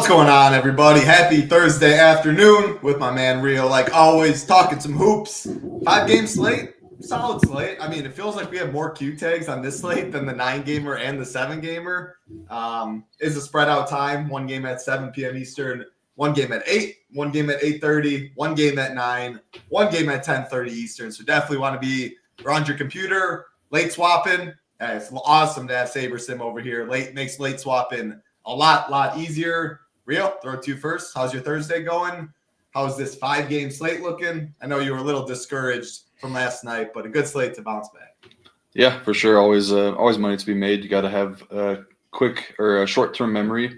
What's going on, everybody? Happy Thursday afternoon with my man Rio, like always, talking some hoops. 5-game slate, solid slate. I mean, it feels like we have more Q tags on this slate than the 9-gamer and the 7-gamer. Is a spread out time. One game at 7 p.m. Eastern, one game at 8, one game at 8:30, one game at 9, one game at 10:30 Eastern. So definitely want to be around your computer, late swapping. It's awesome to have SaberSim over here. Makes late swapping a lot easier. Rio, throw it to you first. How's your Thursday going? How's this 5-game slate looking? I know you were a little discouraged from last night, but a good slate to bounce back. Yeah, for sure. Always money to be made. You got to have a quick or a short-term memory.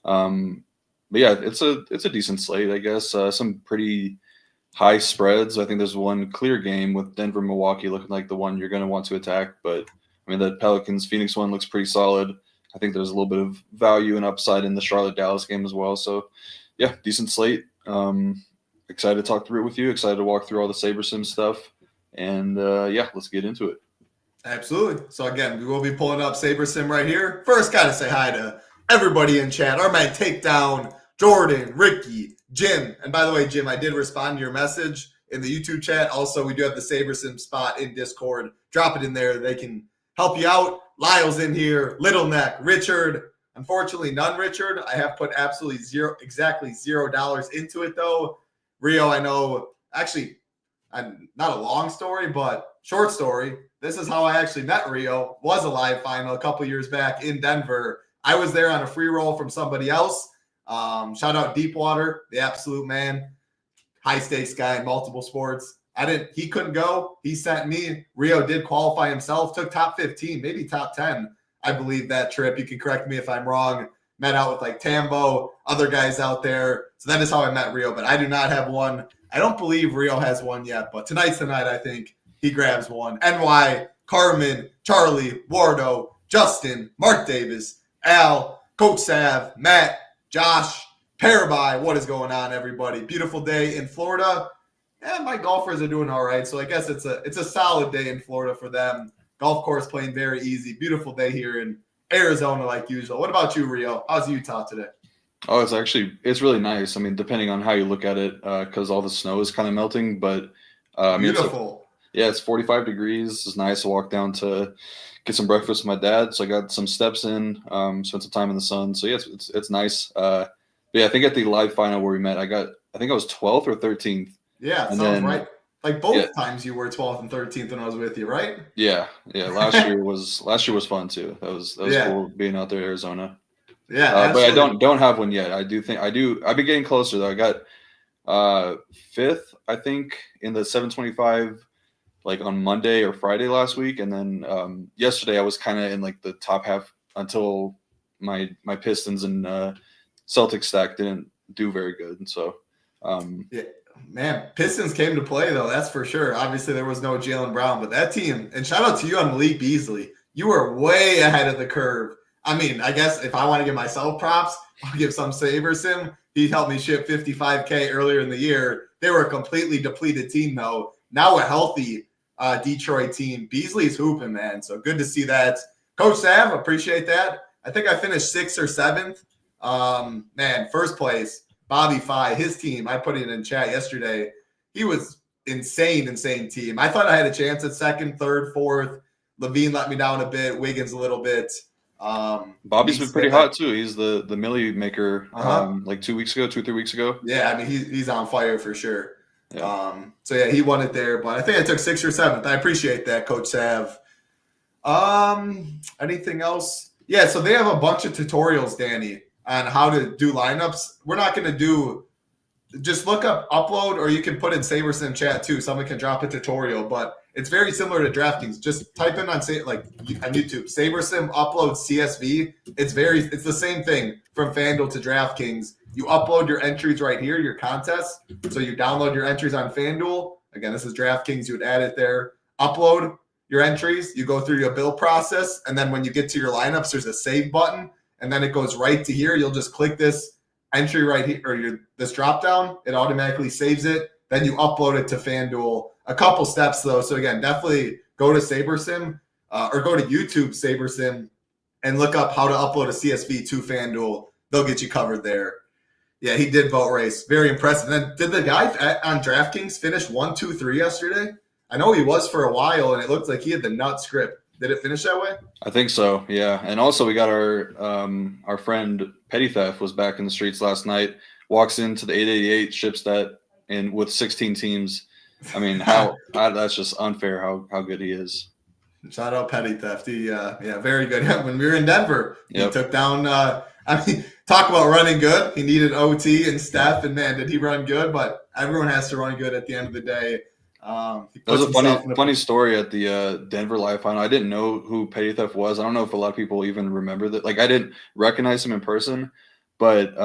But yeah, it's a decent slate, I guess. Some pretty high spreads. I think there's one clear game with Denver, Milwaukee looking like the one you're going to want to attack. But I mean, the Pelicans, Phoenix one looks pretty solid. I think there's a little bit of value and upside in the Charlotte-Dallas game as well. So, yeah, decent slate. Excited to talk through it with you. Excited to walk through all the SaberSim stuff. And, yeah, let's get into it. Absolutely. So, again, we will be pulling up SaberSim right here. First, got to say hi to everybody in chat. Our man Takedown, Jordan, Ricky, Jim. And by the way, Jim, I did respond to your message in the YouTube chat. Also, we do have the SaberSim spot in Discord. Drop it in there. They can help you out. Lyle's in here, Little Neck, Richard. Unfortunately, none Richard. I have put absolutely exactly $0 into it, though. Rio, I know, actually, not a long story, but short story. This is how I actually met Rio. Was a live final a couple years back in Denver. I was there on a free roll from somebody else. Shout out Deepwater, the absolute man. High stakes guy in multiple sports. He couldn't go. He sent me. Rio did qualify himself, took top 15, maybe top 10, I believe, that trip. You can correct me if I'm wrong. Met out with like Tambo, other guys out there. So that is how I met Rio, but I do not have one. I don't believe Rio has one yet, but tonight's the night I think he grabs one. NY, Carmen, Charlie, Wardo, Justin, Mark Davis, Al, Coach Sav, Matt, Josh, Paraby. What is going on, everybody? Beautiful day in Florida. And my golfers are doing all right, so I guess it's a solid day in Florida for them. Golf course playing very easy. Beautiful day here in Arizona, like usual. What about you, Rio? How's Utah today? Oh, it's really nice. I mean, depending on how you look at it, because all the snow is kind of melting. But I mean, beautiful. It's 45 degrees. It's nice to walk down to get some breakfast with my dad. So I got some steps in, spent some time in the sun. So yeah, it's nice. But yeah, I think at the live final where we met, I think I was 12th or 13th. Yeah, sounds right. Like both times you were 12th and 13th when I was with you, right? Yeah. Last year was fun too. That was cool being out there in Arizona. Yeah, but I don't have one yet. I've been getting closer though. I got 5th, I think, in the 725 like on Monday or Friday last week, and then yesterday I was kind of in like the top half until my Pistons and Celtics stack didn't do very good, and so yeah. Man, Pistons came to play, though, that's for sure. Obviously, there was no Jaylen Brown, but that team, and shout out to you on Malik Beasley. You were way ahead of the curve. I mean, I guess if I want to give myself props, I'll give some SaberSim. He helped me ship 55K earlier in the year. They were a completely depleted team, though. Now a healthy Detroit team. Beasley's hooping, man, so good to see that. Coach Sav, appreciate that. I think I finished 6th or 7th. Man, first place. Bobby Fi, his team, I put it in chat yesterday. He was insane team. I thought I had a chance at 2nd, 3rd, 4th. Levine let me down a bit. Wiggins a little bit. Bobby's been pretty hot too. He's the Millie maker like 3 weeks ago. Yeah, I mean, he's on fire for sure. Yeah. So, yeah, he won it there. But I think I took 6th or 7th. I appreciate that, Coach Sav. Anything else? Yeah, so they have a bunch of tutorials, Danny, on how to do lineups. We're not going to do – just look up upload, or you can put in SaberSim chat too. Someone can drop a tutorial, but it's very similar to DraftKings. Just type in on YouTube, SaberSim upload CSV. It's the same thing from FanDuel to DraftKings. You upload your entries right here, your contests. So you download your entries on FanDuel. Again, this is DraftKings. You would add it there. Upload your entries. You go through your build process, and then when you get to your lineups, there's a save button. And then it goes right to here. You'll just click this entry right here, or this drop down. It automatically saves it. Then you upload it to FanDuel. A couple steps though. So again, definitely go to SaberSim or go to YouTube SaberSim and look up how to upload a CSV to FanDuel. They'll get you covered there. Yeah, he did boat race. Very impressive. Then did the guy on DraftKings finish 1, 2, 3 yesterday? I know he was for a while, and it looked like he had the nut script. Did it finish that way? I think so, yeah. And also we got our friend Petty Theft was back in the streets last night. Walks into the 888, ships that in with 16 teams. I mean, that's just unfair how good he is. Shout out Petty Theft. He, very good. When we were in Denver, he took down. Talk about running good. He needed OT and Steph, and man, did he run good? But everyone has to run good at the end of the day. That was a funny story at the Denver Live final. I didn't know who Petty Theft was. I don't know if a lot of people even remember that. Like, I didn't recognize him in person, but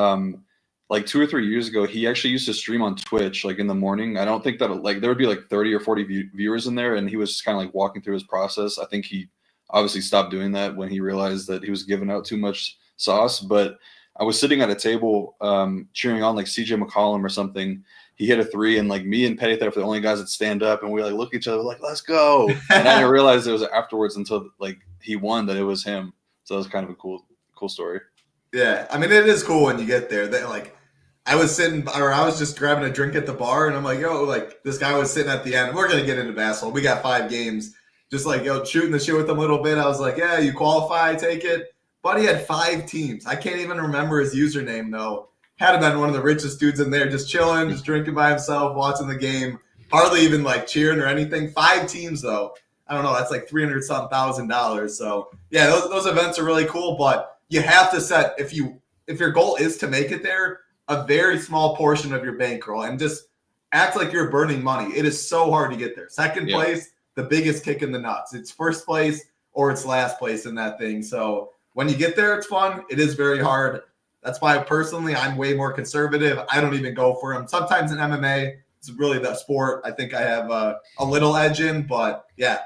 like 2 or 3 years ago, he actually used to stream on Twitch, like in the morning. I don't think that like there would be like 30 or 40 viewers in there, and he was just kind of like walking through his process. I think he obviously stopped doing that when he realized that he was giving out too much sauce. But I was sitting at a table cheering on like CJ McCollum or something. He hit a 3, and like me and Petty Theft were the only guys that stand up, and we like look at each other like, let's go. And I didn't realize it was afterwards until like he won that it was him. So that was kind of a cool story. Yeah, I mean, it is cool when you get there. That like I was just grabbing a drink at the bar, and I'm like, yo, like this guy was sitting at the end. We're gonna get into basketball. We got 5 games. Just like, yo, shooting the shit with him a little bit. I was like, yeah, you qualify, take it. But he had 5 teams. I can't even remember his username though. Had been one of the richest dudes in there, just chilling, just drinking by himself, watching the game. Hardly even like cheering or anything. 5 teams though. I don't know. That's like $300,000. So yeah, those events are really cool. But you have to set if your goal is to make it there, a very small portion of your bankroll, and just act like you're burning money. It is so hard to get there. Second place, the biggest kick in the nuts. It's first place or it's last place in that thing. So when you get there, it's fun. It is very hard. That's why personally, I'm way more conservative. I don't even go for them. Sometimes in MMA, it's really the sport I think I have a little edge in. But yeah,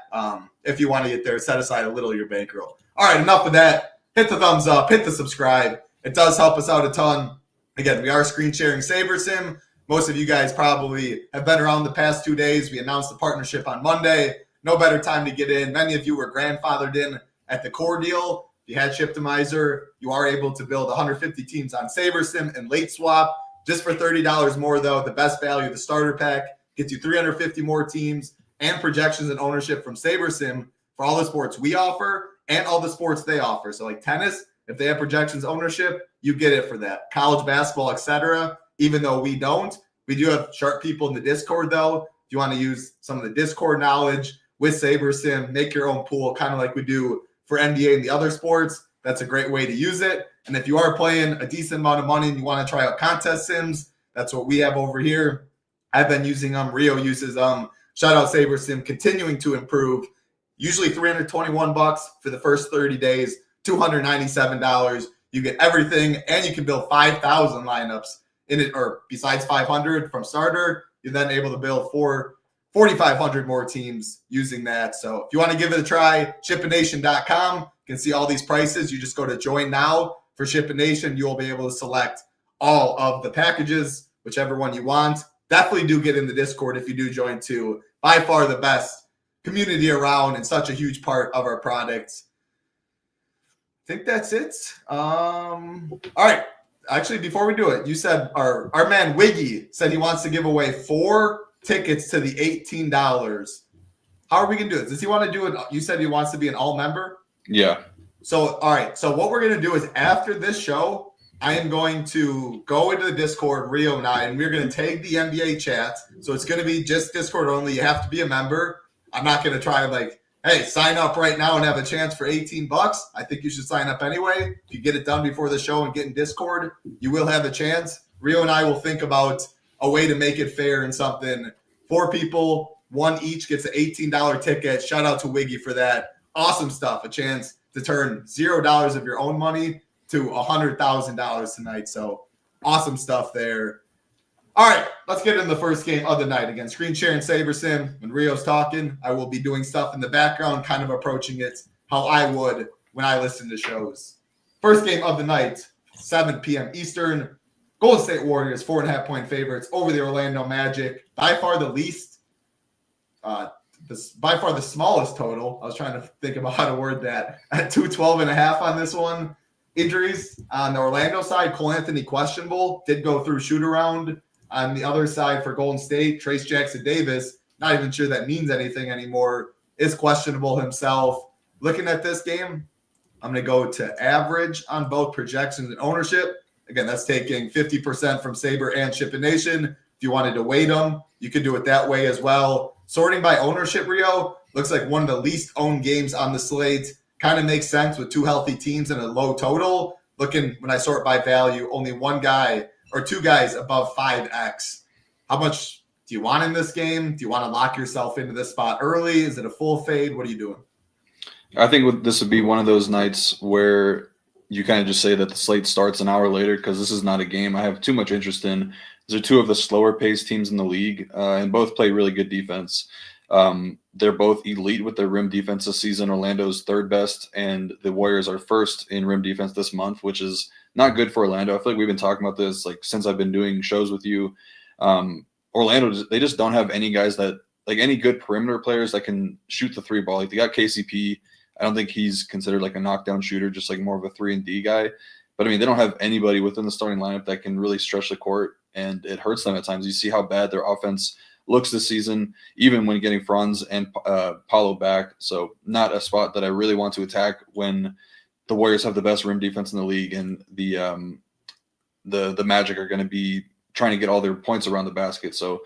if you want to get there, set aside a little of your bankroll. All right, enough of that. Hit the thumbs up. Hit the subscribe. It does help us out a ton. Again, we are screen sharing SaberSim. Most of you guys probably have been around the past 2 days. We announced the partnership on Monday. No better time to get in. Many of you were grandfathered in at the core deal. If you had Shiptimizer, you are able to build 150 teams on SaberSim and Late Swap. Just for $30 more, though, the best value, the starter pack, gets you 350 more teams and projections and ownership from SaberSim for all the sports we offer and all the sports they offer. So like tennis, if they have projections ownership, you get it for that. College basketball, etc. Even though we don't, we do have sharp people in the Discord, though. If you want to use some of the Discord knowledge with SaberSim, make your own pool, kind of like we do for NBA and the other sports, that's a great way to use it. And if you are playing a decent amount of money and you want to try out contest sims, that's what we have over here. I've been using them. Rio uses them. Shout out SaberSim, continuing to improve. Usually $321 for the first 30 days, $297. You get everything, and you can build 5,000 lineups in it, or besides 500 from starter. You're then able to build 4,500 more teams using that. So if you want to give it a try, ShipItNation.com. You can see all these prices. You just go to join now for ShipItNation. You will be able to select all of the packages, whichever one you want. Definitely do get in the Discord if you do join too. By far the best community around and such a huge part of our products. I think that's it. All right. Actually, before we do it, you said our man Wiggy said he wants to give away 4 tickets to the $18. How are we going to do this? Does he want to do it? You said he wants to be an all member? Yeah. So, all right. So what we're going to do is after this show, I am going to go into the Discord, Rio and I, and we're going to tag the NBA chat. So it's going to be just Discord only. You have to be a member. I'm not going to try like, hey, sign up right now and have a chance for $18. I think you should sign up anyway. If you get it done before the show and get in Discord, you will have a chance. Rio and I will think about a way to make it fair and something. 4 people, 1 each gets an $18 ticket. Shout out to Wiggy for that. Awesome stuff. A chance to turn $0 of your own money to $100,000 tonight. So awesome stuff there. All right, let's get into the first game of the night. Again, screen sharing SaberSim. When Rio's talking, I will be doing stuff in the background, kind of approaching it how I would when I listen to shows. First game of the night, 7 p.m. Eastern. Golden State Warriors, 4.5-point favorites over the Orlando Magic. By far the least, by far the smallest total. I was trying to think about how to word that. At 212.5 on this one. injuries on the Orlando side. Cole Anthony questionable, did go through shoot around. On the other side for Golden State, Trace Jackson Davis, not even sure that means anything anymore, is questionable himself. Looking at this game, I'm going to go to average on both projections and ownership. Again, that's taking 50% from Saber and SHIPIT Nation. If you wanted to weight them, you could do it that way as well. Sorting by ownership, Rio, looks like one of the least owned games on the slate. Kind of makes sense with two healthy teams and a low total. Looking, when I sort by value, only one guy or two guys above 5x. How much do you want in this game? Do you want to lock yourself into this spot early? Is it a full fade? What are you doing? I think this would be one of those nights where you kind of just say that the slate starts an hour later because this is not a game I have too much interest in. These are two of the slower paced teams in the league, and both play really good defense. They're both elite with their rim defense this season. Orlando's third best, and the Warriors are first in rim defense this month, which is not good for Orlando. I feel like we've been talking about this like since I've been doing shows with you. Orlando, they just don't have any guys that like any good perimeter players that can shoot the three ball. Like they got KCP. I don't think he's considered like a knockdown shooter, just like more of a 3-and-D guy. But I mean, they don't have anybody within the starting lineup that can really stretch the court, and it hurts them at times. You see how bad their offense looks this season, even when getting Franz and Paolo back. So not a spot that I really want to attack when the Warriors have the best rim defense in the league, and the Magic are going to be trying to get all their points around the basket. So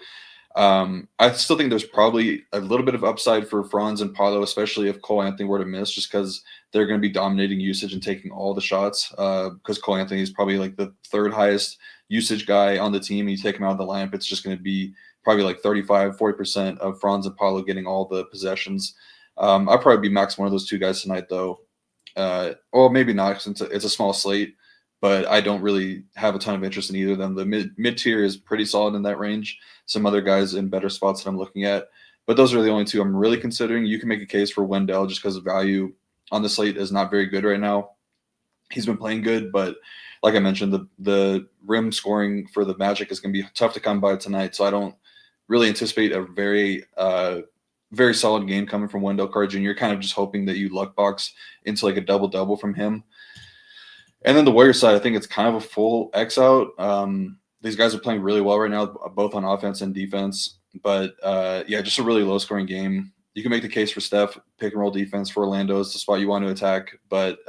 I still think there's probably a little bit of upside for Franz and Paolo, especially if Cole Anthony were to miss, just because they're going to be dominating usage and taking all the shots. Because Cole Anthony is probably like the third highest usage guy on the team. You take him out of the lineup, it's just going to be probably like 35-40% of Franz and Paolo getting all the possessions. I'll probably be max one of those two guys tonight, though. Or maybe not, since it's a small slate, but I don't really have a ton of interest in either of them. The mid tier is pretty solid in that range. Some other guys in better spots that I'm looking at, but those are the only two I'm really considering. You can make a case for Wendell just because the value on the slate is not very good right now. He's been playing good, but like I mentioned, the rim scoring for the Magic is going to be tough to come by tonight. So I don't really anticipate a very solid game coming from Wendell Carter Jr. Kind of just hoping that you luck box into like a double-double from him. And then the Warriors side, I think it's kind of a full X out. These guys are playing really well right now, both on offense and defense. But, just a really low-scoring game. You can make the case for Steph. Pick-and-roll defense for Orlando is the spot you want to attack. But,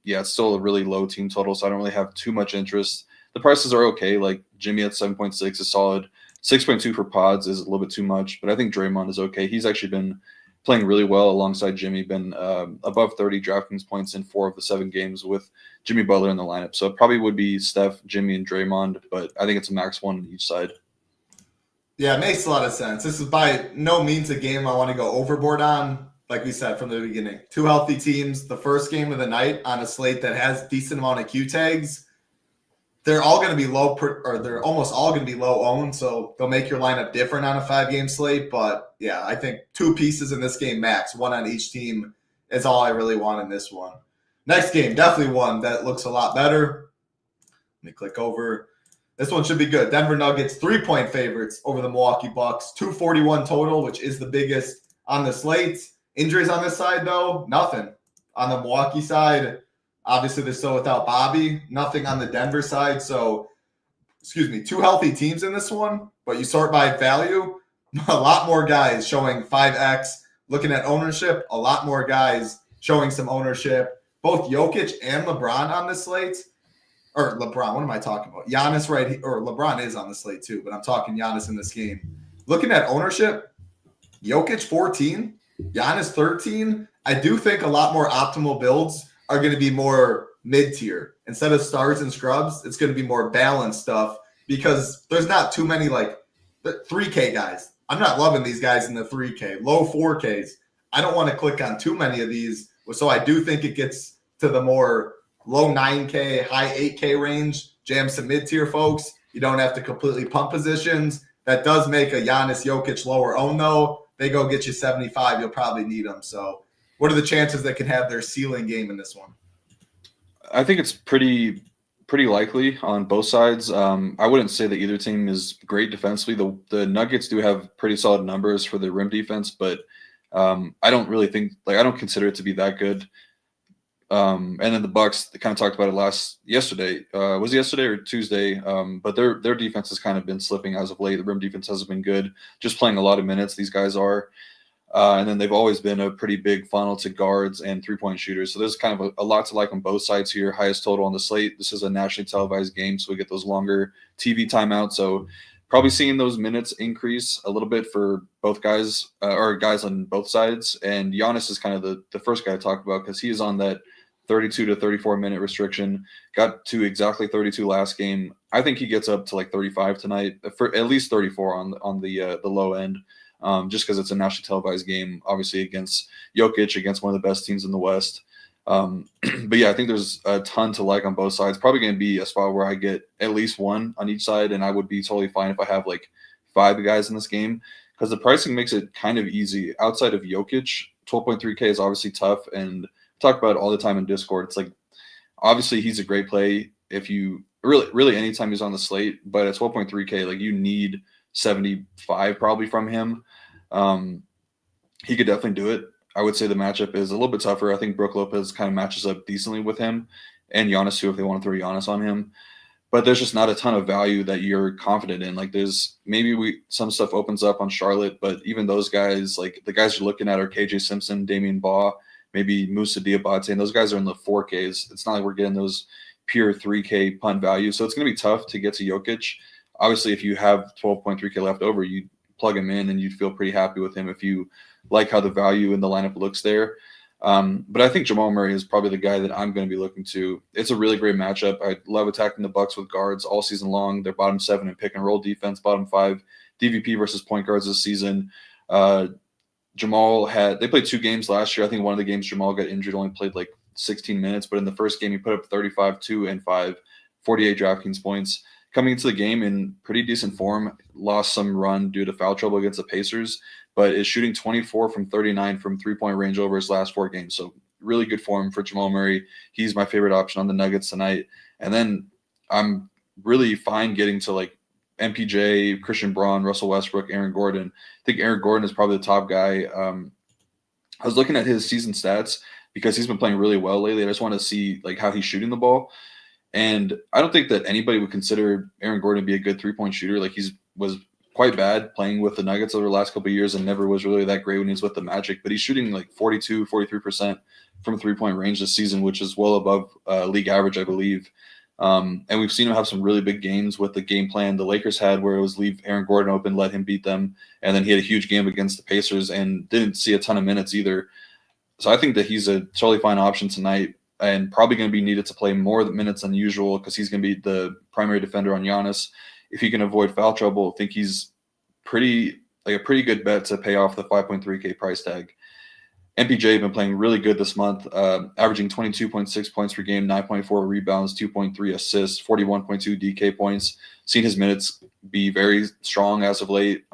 it's still a really low team total, so I don't really have too much interest. The prices are okay. Like, Jimmy at 7.6 is solid. 6.2 for Pods is a little bit too much. But I think Draymond is okay. He's actually been playing really well alongside Jimmy, been above 30 DraftKings points in 4 of the 7 games with Jimmy Butler in the lineup. So it probably would be Steph, Jimmy, and Draymond, but I think it's a max one on each side. Yeah, it makes a lot of sense. This is by no means a game I want to go overboard on. Like we said from the beginning, two healthy teams, the first game of the night on a slate that has decent amount of Q tags. They're all going to be they're almost all going to be low owned, so they'll make your lineup different on a 5-game slate. But yeah, I think 2 pieces in this game max, one on each team, is all I really want in this one. Next game, definitely one that looks a lot better. Let me click over. This one should be good. Denver Nuggets 3-point favorites over the Milwaukee Bucks. 241 total, which is the biggest on the slate. Injuries on this side, though, nothing. On the Milwaukee side, obviously they're still without Bobby. Nothing on the Denver side. So, 2 healthy teams in this one, but you sort by value. A lot more guys showing 5x. Looking at ownership, a lot more guys showing some ownership. Both Jokic and LeBron on this slate. Or LeBron, what am I talking about? Giannis right here, or LeBron is on the slate too, but I'm talking Giannis in this game. Looking at ownership, Jokic 14, Giannis 13. I do think a lot more optimal builds are going to be more mid-tier. Instead of stars and scrubs, it's going to be more balanced stuff because there's not too many like 3K guys. I'm not loving these guys in the 3K, low 4Ks. I don't want to click on too many of these. So I do think it gets to the more low 9K, high 8K range, jam some mid-tier folks. You don't have to completely pump positions. That does make a Giannis Jokic lower own, though. They go get you 75, you'll probably need them. So what are the chances they can have their ceiling game in this one? I think it's pretty likely on both sides. I wouldn't say that either team is great defensively. The Nuggets do have pretty solid numbers for their rim defense, but I don't really think I don't consider it to be that good. And then the Bucks, they kind of talked about it yesterday. Was it yesterday or Tuesday? But their defense has kind of been slipping as of late. The rim defense hasn't been good. Just playing a lot of minutes, these guys are. And then they've always been a pretty big funnel to guards and three-point shooters. So there's kind of a lot to like on both sides here. Highest total on the slate. This is a nationally televised game, so we get those longer TV timeouts. So probably seeing those minutes increase a little bit for both guys, or guys on both sides. And Giannis is kind of the first guy to talk about because he is on that 32 to 34 minute restriction. Got to exactly 32 last game. I think he gets up to like 35 tonight, for at least 34 on the low end. Just because it's a nationally televised game, obviously against Jokic, against one of the best teams in the West. But yeah, I think there's a ton to like on both sides. Probably going to be a spot where I get at least one on each side, and I would be totally fine if I have like 5 guys in this game because the pricing makes it kind of easy. Outside of Jokic, 12.3K is obviously tough, and talk about it all the time in Discord. It's like obviously he's a great play if you really anytime he's on the slate, but at 12.3K, like you need 75 probably from him. He could definitely do it. I would say the matchup is a little bit tougher. I think Brook Lopez kind of matches up decently with him and Giannis too if they want to throw Giannis on him. But there's just not a ton of value that you're confident in. Like there's maybe some stuff opens up on Charlotte, but even those guys, like the guys you're looking at are KJ Simpson, Damian Baugh, maybe Musa Diabate, and those guys are in the 4Ks. It's not like we're getting those pure 3K punt value. So it's going to be tough to get to Jokic. Obviously, if you have 12.3K left over, you plug him in and you'd feel pretty happy with him if you like how the value in the lineup looks there. But I think Jamal Murray is probably the guy that I'm going to be looking to. It's a really great matchup. I love attacking the Bucks with guards all season long. They're bottom 7 in pick and roll defense, bottom 5 DVP versus point guards this season. Jamal they played 2 games last year. I think one of the games Jamal got injured, only played like 16 minutes, but in the first game he put up 35, 2 and 5, 48 DraftKings points. Coming into the game in pretty decent form, lost some run due to foul trouble against the Pacers, but is shooting 24 from 39 from three-point range over his last 4 games. So really good form for Jamal Murray. He's my favorite option on the Nuggets tonight. And then I'm really fine getting to like MPJ, Christian Braun, Russell Westbrook, Aaron Gordon. I think Aaron Gordon is probably the top guy. I was looking at his season stats because he's been playing really well lately. I just want to see like how he's shooting the ball. And I don't think that anybody would consider Aaron Gordon to be a good 3-point shooter. Like was quite bad playing with the Nuggets over the last couple of years and never was really that great when he was with the Magic. But he's shooting like 42, 43% from 3-point range this season, which is well above league average, I believe. And we've seen him have some really big games with the game plan the Lakers had where it was leave Aaron Gordon open, let him beat them. And then he had a huge game against the Pacers and didn't see a ton of minutes either. So I think that he's a totally fine option tonight. And probably going to be needed to play more minutes than usual because he's going to be the primary defender on Giannis. If he can avoid foul trouble, I think he's a pretty good bet to pay off the 5.3K price tag. MPJ been playing really good this month, averaging 22.6 points per game, 9.4 rebounds, 2.3 assists, 41.2 DK points. Seen his minutes be very strong as of late.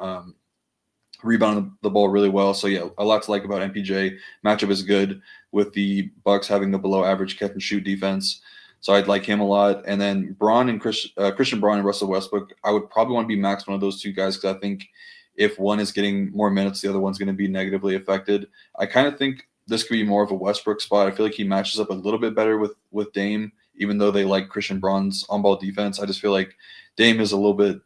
Rebounding the ball really well. So yeah, a lot to like about MPJ. Matchup is good with the Bucks having a below average catch and shoot defense. So I'd like him a lot. And then Braun and Christian Braun and Russell Westbrook, I would probably want to be max one of those 2 guys because I think if one is getting more minutes, the other one's going to be negatively affected. I kind of think this could be more of a Westbrook spot. I feel like he matches up a little bit better with Dame, even though they like Christian Braun's on-ball defense. I just feel like Dame is a little bit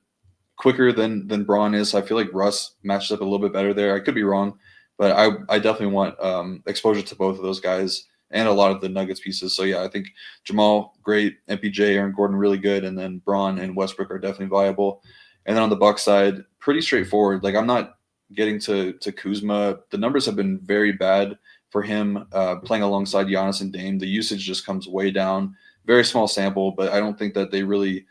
quicker than Braun is. I feel like Russ matches up a little bit better there. I could be wrong, but I definitely want exposure to both of those guys and a lot of the Nuggets pieces. So yeah, I think Jamal, great. MPJ, Aaron Gordon, really good. And then Braun and Westbrook are definitely viable. And then on the Bucks side, pretty straightforward. Like I'm not getting to Kuzma. The numbers have been very bad for him playing alongside Giannis and Dame. The usage just comes way down. Very small sample, but I don't think that they really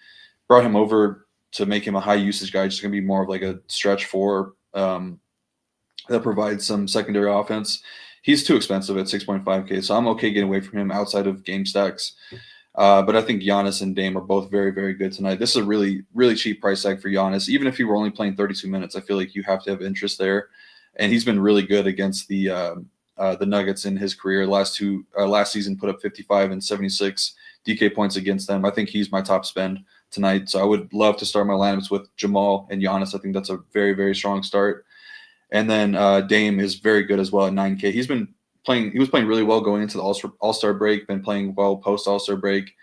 brought him over to make him a high usage guy. Just going to be more of like a stretch 4 that provides some secondary offense. He's too expensive at 6.5K, so I'm okay getting away from him outside of game stacks. But I think Giannis and Dame are both very, very good tonight. This is a really, really cheap price tag for Giannis. Even if he were only playing 32 minutes, I feel like you have to have interest there. And he's been really good against the Nuggets in his career. Last season put up 55 and 76 DK points against them. I think he's my top spend tonight. So I would love to start my lineups with Jamal and Giannis. I think that's a very, very strong start. And then Dame is very good as well at 9K. He's been He was playing really well going into the All-Star break, been playing well post All-Star break.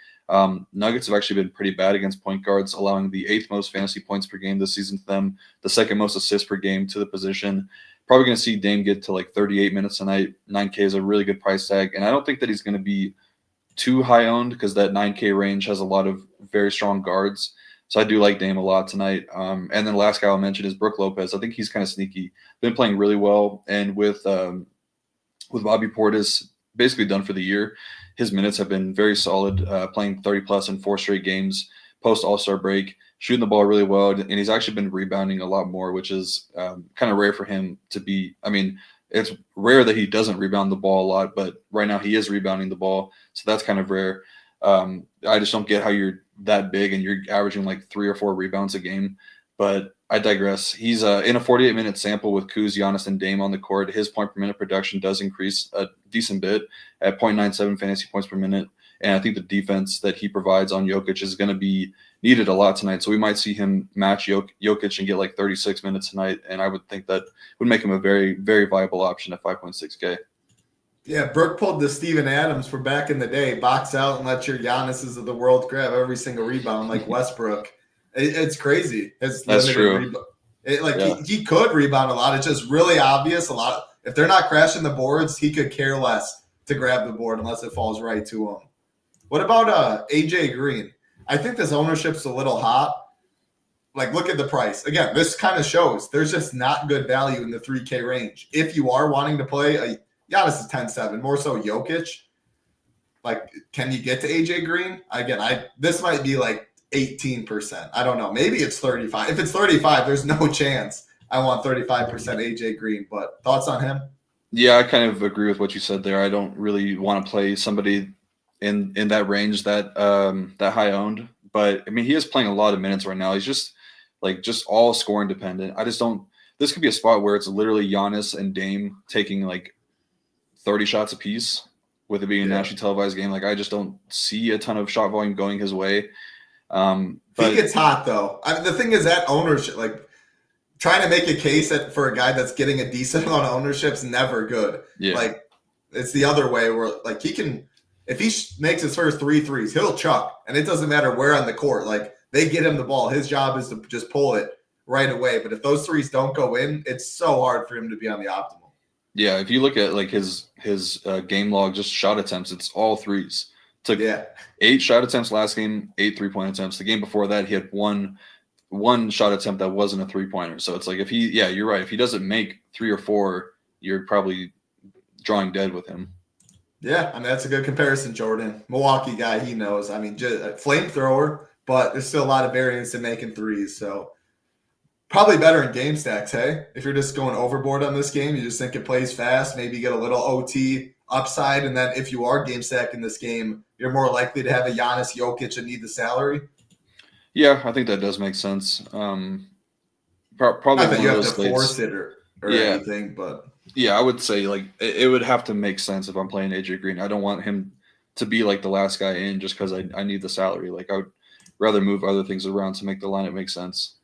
Nuggets have actually been pretty bad against point guards, allowing the 8th most fantasy points per game this season to them, the 2nd most assists per game to the position. Probably going to see Dame get to like 38 minutes tonight. 9K is a really good price tag, and I don't think that he's going to be too high owned because that 9K range has a lot of very strong guards. So I do like Dame a lot tonight. And then the last guy I'll mention is Brook Lopez. I think he's kind of sneaky. Been playing really well, and with Bobby Portis basically done for the year, his minutes have been very solid, playing 30-plus in 4 straight games post All-Star break, shooting the ball really well, and he's actually been rebounding a lot more, which is kind of rare for him to be. I mean, it's rare that he doesn't rebound the ball a lot, but right now he is rebounding the ball, so that's kind of rare. I just don't get how you're that big and you're averaging like 3 or 4 rebounds a game, but I digress. He's in a 48-minute sample with Kuz, Giannis, and Dame on the court. His point per minute production does increase a decent bit at 0.97 fantasy points per minute. And I think the defense that he provides on Jokic is going to be needed a lot tonight. So we might see him match Jokic and get like 36 minutes tonight. And I would think that would make him a very, very viable option at 5.6K. Yeah, Brooke pulled the Steven Adams for back in the day. Box out and let your Giannis's of the world grab every single rebound like Westbrook. It's crazy. That's true. He could rebound a lot. It's just really obvious. If they're not crashing the boards, he could care less to grab the board unless it falls right to him. What about AJ Green? I think this ownership's a little hot. Like, look at the price. Again, this kind of shows there's just not good value in the 3K range. If you are wanting to play Giannis is 10-7, more so Jokic. Like, can you get to AJ Green? Again, this might be like 18%. I don't know. Maybe it's 35. If it's 35, there's no chance I want 35% AJ Green. But thoughts on him? Yeah, I kind of agree with what you said there. I don't really want to play somebody in that range that high owned. But I mean, he is playing a lot of minutes right now. He's just all scoring dependent. I just don't. This could be a spot where it's literally Giannis and Dame taking like 30 shots apiece, with it being a nationally televised game. Like, I just don't see a ton of shot volume going his way. But he gets hot though. I mean, the thing is that ownership, like trying to make a case for a guy that's getting a decent amount of ownership is never good. Yeah. Like, it's the other way where like he can, if he makes his first 3 threes, he'll chuck, and it doesn't matter where on the court. Like, they get him the ball. His job is to just pull it right away. But if those threes don't go in, it's so hard for him to be on the optimal. Yeah, if you look at like his game log, just shot attempts, it's all threes. Took 8 shot attempts last game, 8 3-point attempts. The game before that, he had one shot attempt that wasn't a 3-pointer. So it's like you're right. If he doesn't make 3 or 4, you're probably drawing dead with him. Yeah, I mean, that's a good comparison, Jordan. Milwaukee guy, he knows. I mean, just a flamethrower, but there's still a lot of variance in making threes. So probably better in game stacks, hey? If you're just going overboard on this game, you just think it plays fast, maybe you get a little OT upside, and then if you are game stacking this game, you're more likely to have a Giannis, Jokic, and need the salary. Yeah, I think that does make sense. Probably not that you have to slates. Force it or anything, but yeah, I would say like it would have to make sense if I'm playing AJ Green. I don't want him to be like the last guy in just because I need the salary. Like, I would rather move other things around to make the lineup make sense.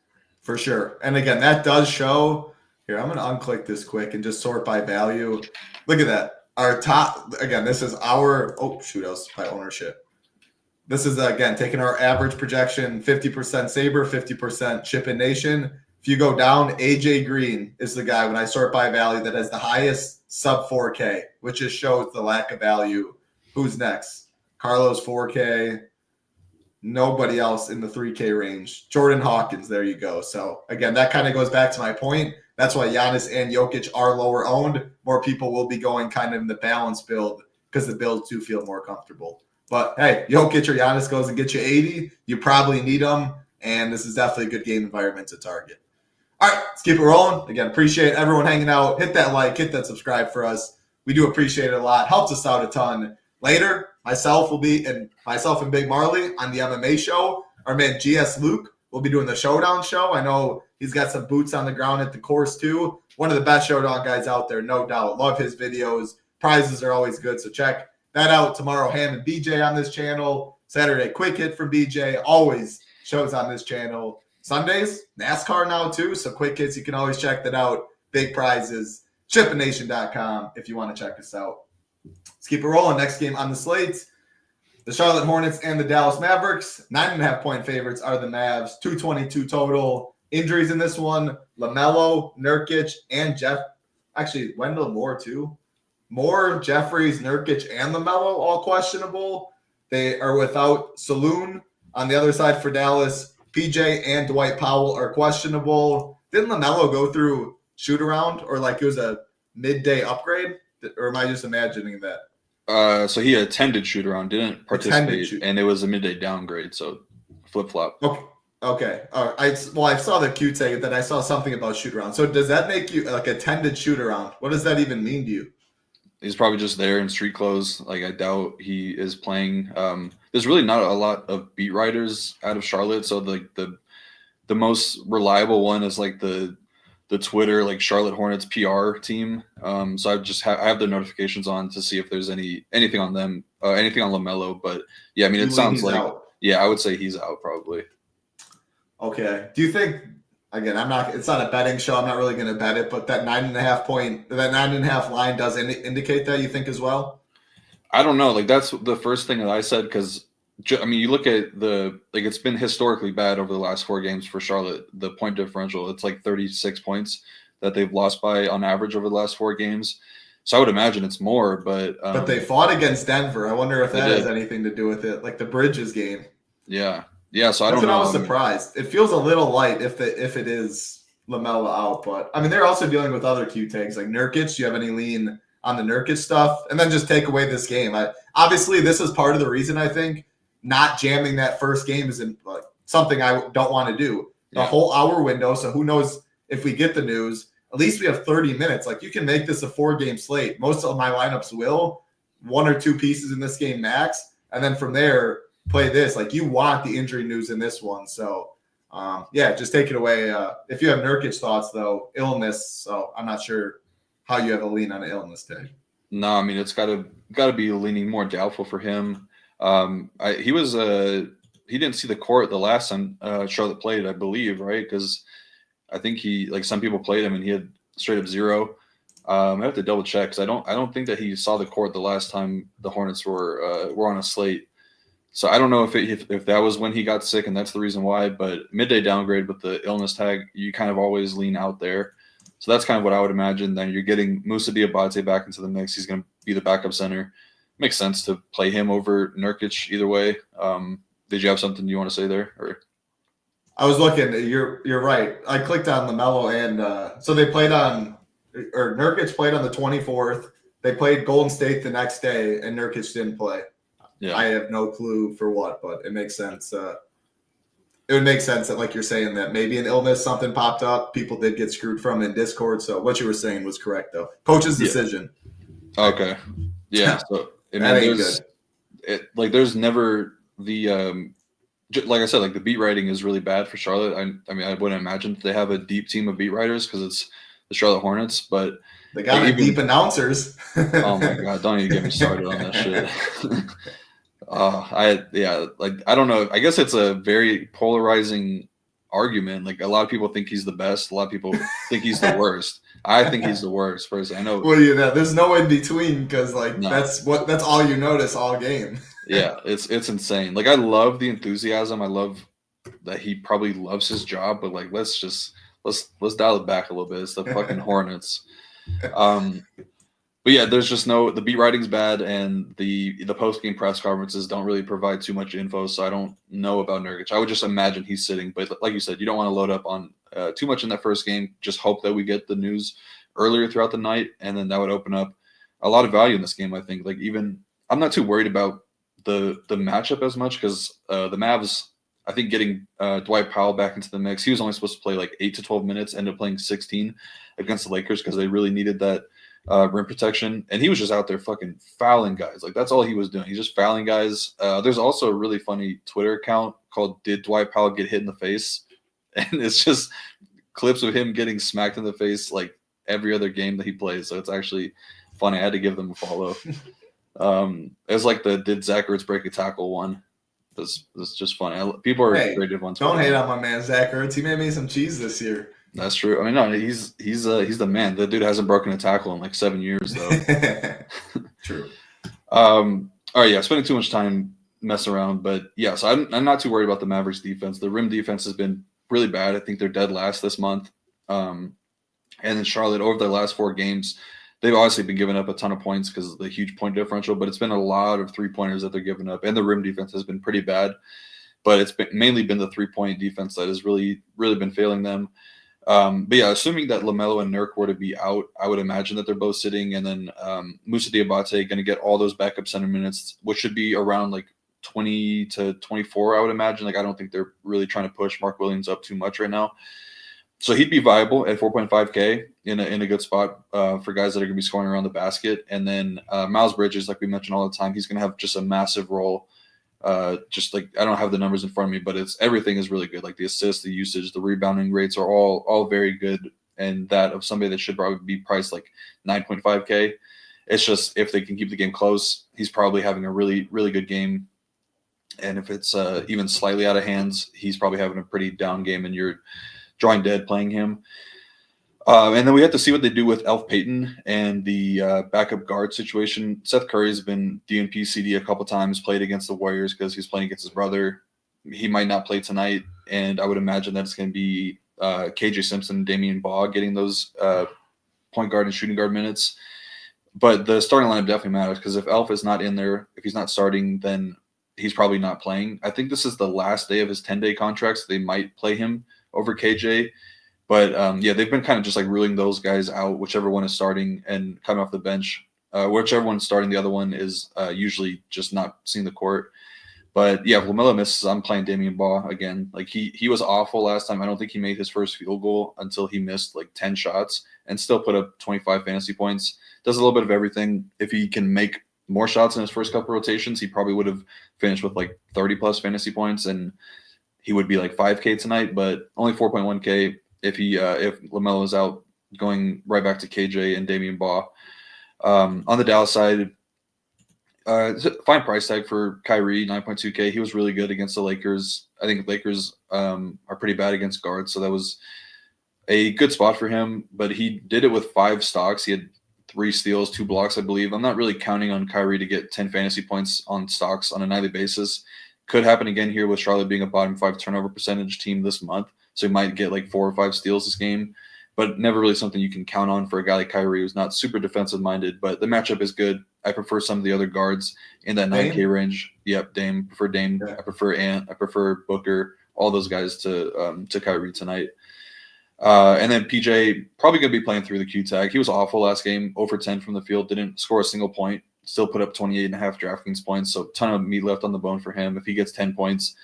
For sure. And again, that does show. Here, I'm going to unclick this quick and just sort by value. Look at that. Our top, again, this is our, I was by ownership. This is, again, taking our average projection, 50% Saber, 50% SHIPIT Nation. If you go down, AJ Green is the guy when I sort by value that has the highest sub 4K, which just shows the lack of value. Who's next? Carlos 4K. Nobody else in the 3K range. Jordan Hawkins, there you go. So, again, that kind of goes back to my point. That's why Giannis and Jokic are lower owned. More people will be going kind of in the balance build because the builds do feel more comfortable. But, hey, Jokic or Giannis goes and gets you 80. You probably need them, and this is definitely a good game environment to target. All right, let's keep it rolling. Again, appreciate everyone hanging out. Hit that like, hit that subscribe for us. We do appreciate it a lot. Helps us out a ton. Later, myself and Big Marley on the MMA show. Our man GS Luke will be doing the Showdown show. I know he's got some boots on the ground at the course too. One of the best Showdown guys out there, no doubt. Love his videos. Prizes are always good, so check that out. Tomorrow, Ham and BJ on this channel. Saturday, Quick Hit from BJ. Always shows on this channel. Sundays, NASCAR now too, so Quick Hits, you can always check that out. Big prizes. SHIPITNation.com if you want to check us out. Let's keep it rolling. Next game on the slate. The Charlotte Hornets and the Dallas Mavericks. 9.5-point favorites are the Mavs. 222 total. Injuries in this one. LaMelo, Nurkic, and Jeff. Actually, Wendell Moore too. Moore, Jeffries, Nurkic, and LaMelo all questionable. They are without Saloon. On the other side for Dallas, PJ and Dwight Powell are questionable. Didn't LaMelo go through shoot-around or like it was a midday upgrade? Or am I just imagining that? So he attended shoot-around, didn't participate, and it was a midday downgrade, so flip-flop. Okay. I saw the Q tag that I saw something about shoot-around. So does that make you like attended shoot-around? What does that even mean to you? He's probably just there in street clothes. Like, I doubt he is playing. There's really not a lot of beat writers out of Charlotte, so the most reliable one is like the Twitter, like Charlotte Hornets PR team. So I have their notifications on to see if there's anything on them, anything on LaMelo. But yeah, I mean, it sounds like out. Yeah, I would say he's out probably. Okay. Do you think? Again, it's not a betting show. I'm not really going to bet it, but that 9.5 line does indicate that, you think, as well? I don't know. Like, that's the first thing that I said, because I mean, you look at it's been historically bad over the last 4 games for Charlotte. The point differential, it's like 36 points that they've lost by on average over the last 4 games. So I would imagine it's more, but they fought against Denver. I wonder if that has anything to do with it, like the Bridges game. Yeah. So I don't know. I was surprised. It feels a little light if it is LaMelo out, but I mean, they're also dealing with other Q tags like Nurkic. Do you have any lean on the Nurkic stuff? And then just take away this game. Obviously, this is part of the reason I think not jamming that first game is something I don't want to do. The whole hour window. So who knows if we get the news? At least we have 30 minutes. Like, you can make this a 4-game slate. Most of my lineups will 1 or 2 pieces in this game max, and then from there play this. Like, you want the injury news in this one. So just take it away. If you have Nurkic thoughts though, illness. So I'm not sure how you have a lean on an illness tag. No, I mean, it's got to be leaning more doubtful for him. He didn't see the court the last time Charlotte played, I believe, right? Because I think some people played him and he had straight up 0. I have to double check because I don't think that he saw the court the last time the Hornets were on a slate. So I don't know if that was when he got sick and that's the reason why. But midday downgrade with the illness tag, you kind of always lean out there. So that's kind of what I would imagine. Then you're getting Moussa Diabate back into the mix. He's going to be the backup center. Makes sense to play him over Nurkic either way. Did you have something you want to say there? Or I was looking. You're right. I clicked on LaMelo, and so they played Nurkic played on the 24th. They played Golden State the next day, and Nurkic didn't play. Yeah. I have no clue for what, but it makes sense. It would make sense that, like you're saying, that maybe an illness, something popped up. People did get screwed from in Discord. So what you were saying was correct, though. Coach's decision. Okay. Yeah. So there's never the like I said, like the beat writing is really bad for Charlotte. I mean, I wouldn't imagine they have a deep team of beat writers because it's the Charlotte Hornets, but they got deep announcers. Oh my God! Don't even get me started on that shit. I don't know. I guess it's a very polarizing argument. Like, a lot of people think he's the best. A lot of people think he's the worst. I think he's the worst person. I know. Well, there's no in between because that's all you notice all game. Yeah, it's insane. Like, I love the enthusiasm. I love that he probably loves his job, but like, let's dial it back a little bit. It's the fucking Hornets. But yeah, there's just the beat writing's bad, and the post game press conferences don't really provide too much info. So I don't know about Nurkic. I would just imagine he's sitting, but like you said, you don't want to load up on too much in that first game. Just hope that we get the news earlier throughout the night, and then that would open up a lot of value in this game. I think. Like, even I'm not too worried about the matchup as much because the Mavs, I think getting Dwight Powell back into the mix, he was only supposed to play like 8 to 12 minutes, ended up playing 16 against the Lakers because they really needed that rim protection, and he was just out there fucking fouling guys. Like, that's all he was doing. He's just fouling guys. There's also a really funny Twitter account called "Did Dwight Powell Get Hit in the Face?" and it's just clips of him getting smacked in the face like every other game that he plays. So it's actually funny. I had to give them a follow. It's like the "Did Zach Ertz break a tackle?" one. It's just funny. People are creative on Twitter. Don't hate on my man Zach Ertz. He made me some cheese this year. That's true. I mean, no, he's the man. The dude hasn't broken a tackle in like 7 years, though. True. All right, yeah, spending too much time messing around, but yeah, so I'm not too worried about the Mavericks defense. The rim defense has been really bad. I think they're dead last this month. And then Charlotte, over their last 4 games, they've obviously been giving up a ton of points because of the huge point differential, but it's been a lot of 3-pointers that they're giving up, and the rim defense has been pretty bad. But it's mainly been the 3-point defense that has really been failing them. But yeah, assuming that LaMelo and Nurk were to be out, I would imagine that they're both sitting, and then Moussa Diabate going to get all those backup center minutes, which should be around like 20 to 24, I would imagine. Like, I don't think they're really trying to push Mark Williams up too much right now. So he'd be viable at 4.5K in a good spot for guys that are going to be scoring around the basket. And then Miles Bridges, like we mentioned all the time, he's going to have just a massive role. Just like, I don't have the numbers in front of me, but everything is really good. Like the assists, the usage, the rebounding rates are all very good, and that of somebody that should probably be priced like 9.5K. It's just, if they can keep the game close, he's probably having a really good game. And if it's even slightly out of hands, he's probably having a pretty down game, and you're drawing dead playing him. And then we have to see what they do with Elf Payton and the backup guard situation. Seth Curry has been DNP CD a couple times, played against the Warriors because he's playing against his brother. He might not play tonight, and I would imagine that it's going to be KJ Simpson and Damian Baugh getting those point guard and shooting guard minutes. But the starting lineup definitely matters, because if Elf is not in there, if he's not starting, then he's probably not playing. I think this is the last day of his 10-day contract, so they might play him over KJ. But yeah, they've been kind of just like ruling those guys out, whichever one is starting and coming off the bench. Whichever one's starting, the other one is usually just not seeing the court. But yeah, if LaMelo misses, I'm playing Damian Baugh again. Like he was awful last time. I don't think he made his first field goal until he missed like 10 shots and still put up 25 fantasy points. Does a little bit of everything. If he can make more shots in his first couple rotations, he probably would have finished with like 30 plus fantasy points, and he would be like 5K tonight, but only 4.1K. If LaMelo is out, going right back to KJ and Damian Baugh. On the Dallas side, fine price tag for Kyrie, 9.2K. He was really good against the Lakers. I think Lakers are pretty bad against guards, so that was a good spot for him. But he did it with 5 stocks. He had 3 steals, 2 blocks, I believe. I'm not really counting on Kyrie to get 10 fantasy points on stocks on a nightly basis. Could happen again here with Charlotte being a bottom 5 turnover percentage team this month. So he might get like 4 or 5 steals this game, but never really something you can count on for a guy like Kyrie, who's not super defensive minded. But the matchup is good. I prefer some of the other guards in that 9K range. Yep, Dame. Prefer Dame. Yeah. I prefer Ant. I prefer Booker. All those guys to Kyrie tonight. And then PJ probably going to be playing through the Q tag. He was awful last game. 0 for 10 from the field. Didn't score a single point. Still put up 28.5 DraftKings points. So a ton of meat left on the bone for him. If he gets 10 points,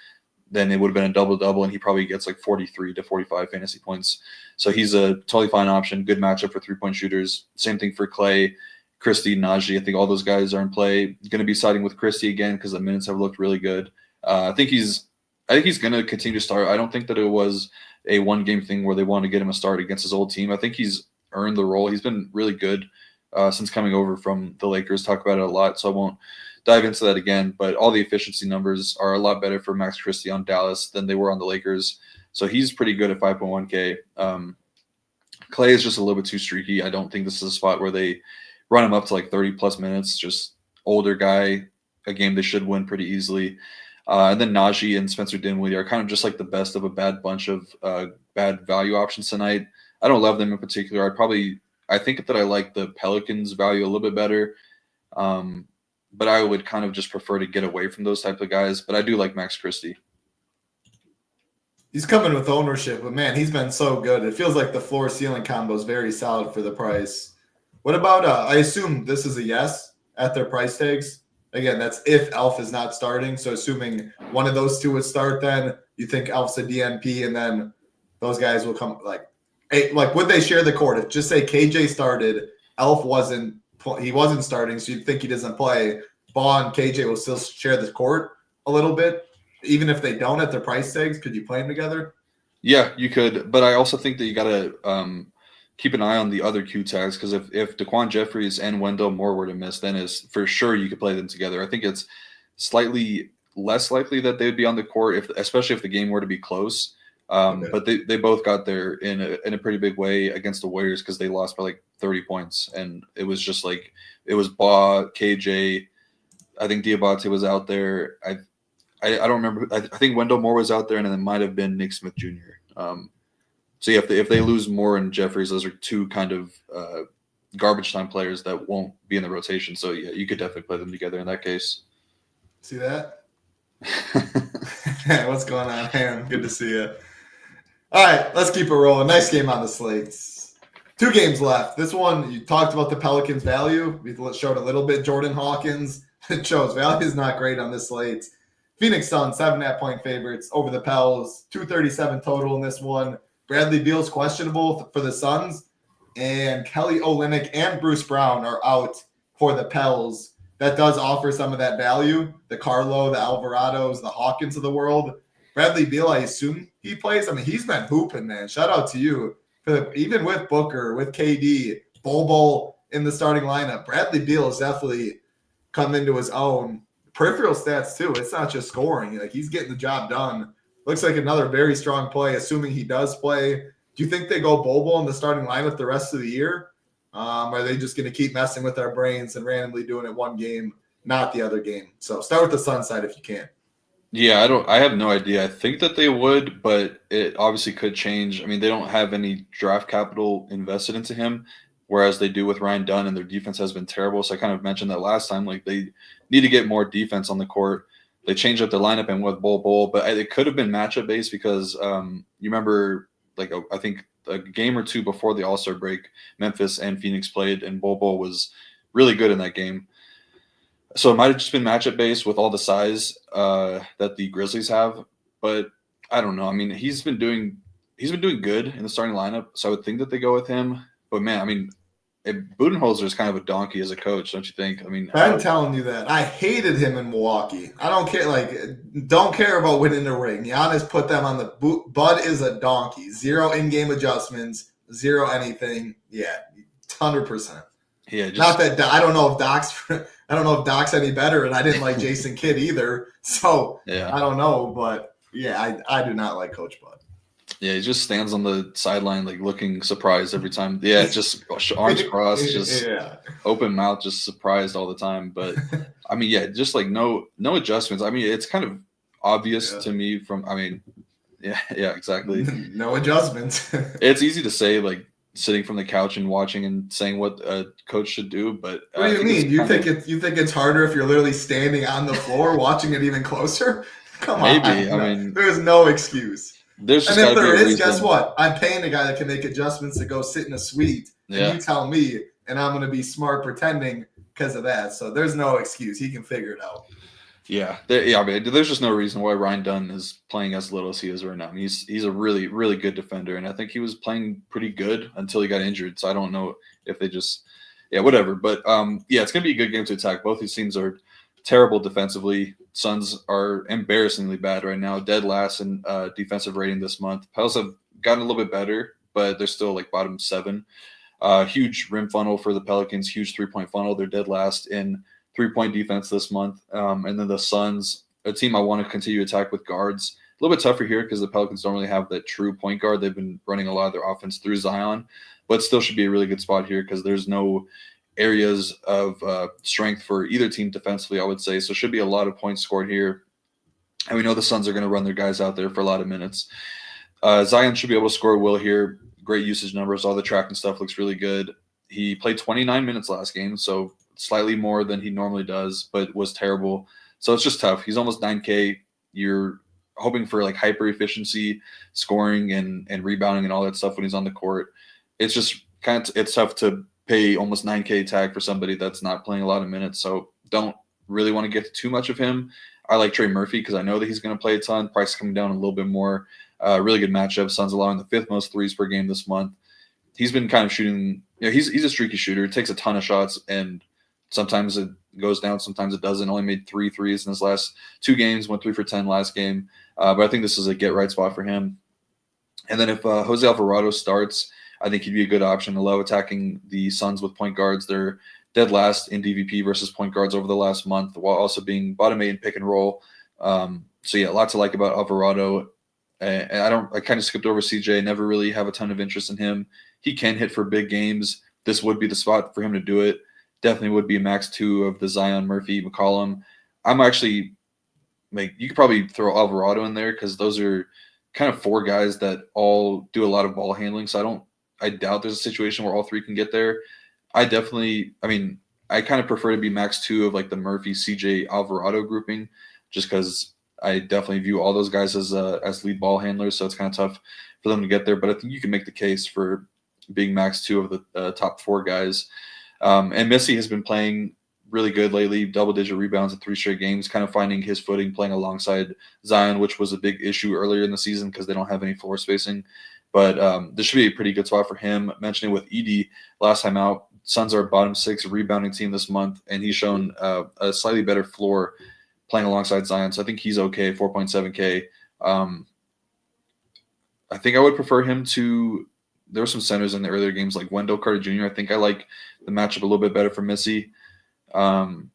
then it would have been a double-double, and he probably gets like 43 to 45 fantasy points. So he's a totally fine option. Good matchup for 3-point shooters. Same thing for Clay, Christie, Najee. I think all those guys are in play. Going to be siding with Christie again because the minutes have looked really good. I think he's going to continue to start. I don't think that it was a one-game thing where they wanted to get him a start against his old team. I think he's earned the role. He's been really good since coming over from the Lakers. Talk about it a lot, so I won't dive into that again, but all the efficiency numbers are a lot better for Max Christie on Dallas than they were on the Lakers. So he's pretty good at 5.1K. Clay is just a little bit too streaky. I don't think this is a spot where they run him up to like 30 plus minutes. Just older guy, a game they should win pretty easily. And then Najee and Spencer Dinwiddie are kind of just like the best of a bad bunch of bad value options tonight. I don't love them in particular. I think that I like the Pelicans value a little bit better. But I would kind of just prefer to get away from those type of guys. But I do like Max Christie. He's coming with ownership, but man, he's been so good. It feels like the floor ceiling combo is very solid for the price. What about, I assume this is a yes at their price tags. Again, that's if Elf is not starting. So assuming one of those two would start, then you think Elf's a DNP, and then those guys will come like would they share the court? If just say KJ started, Elf wasn't starting, so you'd think he doesn't play. Baugh and KJ will still share the court a little bit, even if they don't at their price tags. Could you play them together? Yeah, you could, but I also think that you got to keep an eye on the other Q tags, because if DaQuan Jeffries and Wendell Moore were to miss, then is for sure you could play them together. I think it's slightly less likely that they would be on the court, especially if the game were to be close. But they both got there in a pretty big way against the Warriors because they lost by like 30 points. And it was just like, it was Ba, KJ. I think Diabate was out there. I don't remember. I think Wendell Moore was out there, and then it might have been Nick Smith Jr. So yeah, if they lose Moore and Jeffries, those are two kind of garbage time players that won't be in the rotation. So yeah, you could definitely play them together in that case. See that? What's going on, Aaron? Good to see you. All right, let's keep it rolling. Nice game on the slates. 2 games left. This one, you talked about the Pelicans' value. We showed a little bit. Jordan Hawkins. It shows value is not great on this slate. Phoenix Suns, 7.5-point favorites over the Pels. 237 total in this one. Bradley Beal's questionable for the Suns. And Kelly Olynyk and Bruce Brown are out for the Pels. That does offer some of that value. The Carlo, the Alvarados, the Hawkins of the world. Bradley Beal, I assume he plays. I mean, he's been hooping, man. Shout out to you. Even with Booker, with KD, Bol in the starting lineup, Bradley Beal has definitely come into his own. Peripheral stats, too. It's not just scoring. Like, he's getting the job done. Looks like another very strong play, assuming he does play. Do you think they go Bol in the starting lineup the rest of the year? Are they just going to keep messing with our brains and randomly doing it one game, not the other game? So start with the Sun side if you can. Yeah, I have no idea. I think that they would, but it obviously could change. I mean, they don't have any draft capital invested into him, whereas they do with Ryan Dunn, and their defense has been terrible. So I kind of mentioned that last time. Like, they need to get more defense on the court. They changed up their lineup and with Bol, but it could have been matchup based because you remember, like, I think a game or two before the All-Star break, Memphis and Phoenix played, and Bol was really good in that game. So it might have just been matchup based with all the size that the Grizzlies have, but I don't know. I mean, he's been doing good in the starting lineup, so I would think that they go with him. But man, I mean, Budenholzer is kind of a donkey as a coach, don't you think? I mean, I'm telling you that. I hated him in Milwaukee. I don't care. Don't care about winning the ring. Giannis put them on the boot. Bud is a donkey. 0 in-game adjustments. 0 anything. Yeah, 100%. Yeah, not that I don't know if Doc's any better, and I didn't like Jason Kidd either. So yeah. I don't know, but yeah, I do not like Coach Bud. Yeah, he just stands on the sideline, like, looking surprised every time. Yeah, just arms crossed, just open mouth, just surprised all the time. But I mean, yeah, just like no adjustments. I mean, it's kind of obvious to me from. I mean, yeah, exactly. No adjustments. It's easy to say, like, sitting from the couch and watching and saying what a coach should do, but what do you mean? You think it's harder if you're literally standing on the floor watching it even closer? Come on, maybe. I mean, there's no excuse. And if there is, guess what? I'm paying a guy that can make adjustments to go sit in a suite, and you tell me, and I'm going to be smart pretending because of that. So there's no excuse. He can figure it out. Yeah, I mean, there's just no reason why Ryan Dunn is playing as little as he is right now. I mean, he's a really, really good defender, and I think he was playing pretty good until he got injured. So I don't know if they just whatever. But it's going to be a good game to attack. Both these teams are terrible defensively. Suns are embarrassingly bad right now, dead last in defensive rating this month. Pels have gotten a little bit better, but they're still like bottom 7. Huge rim funnel for the Pelicans, huge 3-point funnel. They're dead last in 3-point defense this month. And then the Suns, a team I want to continue to attack with guards. A little bit tougher here because the Pelicans don't really have that true point guard. They've been running a lot of their offense through Zion, but still should be a really good spot here because there's no areas of strength for either team defensively, I would say. So should be a lot of points scored here. And we know the Suns are going to run their guys out there for a lot of minutes. Zion should be able to score Will here. Great usage numbers. All the tracking stuff looks really good. He played 29 minutes last game, so slightly more than he normally does, but was terrible. So it's just tough. He's almost 9K. You're hoping for like hyper efficiency, scoring and rebounding and all that stuff when he's on the court. It's just it's tough to pay almost 9K tag for somebody that's not playing a lot of minutes. So don't really want to get too much of him. I like Trey Murphy because I know that he's going to play a ton. Price is coming down a little bit more. Really good matchup. Suns allowing the 5th most threes per game this month. He's been kind of shooting. He's a streaky shooter. Takes a ton of shots, and sometimes it goes down, sometimes it doesn't. Only made 3 threes in his last 2 games. Went 3 for 10 last game. But I think this is a get right spot for him. And then if Jose Alvarado starts, I think he'd be a good option. I love attacking the Suns with point guards. They're dead last in DVP versus point guards over the last month, while also being bottom 8 in pick and roll. So yeah, a lot to like about Alvarado. And I kind of skipped over CJ. Never really have a ton of interest in him. He can hit for big games. This would be the spot for him to do it. Definitely would be a max 2 of the Zion, Murphy, McCollum. I'm actually you could probably throw Alvarado in there because those are kind of 4 guys that all do a lot of ball handling. So I doubt there's a situation where all 3 can get there. I kind of prefer to be max 2 of like the Murphy, CJ, Alvarado grouping, just because I definitely view all those guys as lead ball handlers. So it's kind of tough for them to get there. But I think you can make the case for being max 2 of the top 4 guys. And Missy has been playing really good lately, double-digit rebounds in 3 straight games, kind of finding his footing playing alongside Zion, which was a big issue earlier in the season because they don't have any floor spacing. But this should be a pretty good spot for him. Mentioning with Edey last time out, Suns are a bottom 6 rebounding team this month, and he's shown a slightly better floor playing alongside Zion. So I think he's okay, 4.7K. I think I would prefer him to – there were some centers in the earlier games like Wendell Carter Jr. I think I like the matchup a little bit better for Missy. And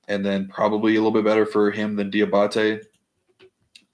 then probably a little bit better for him than Diabate.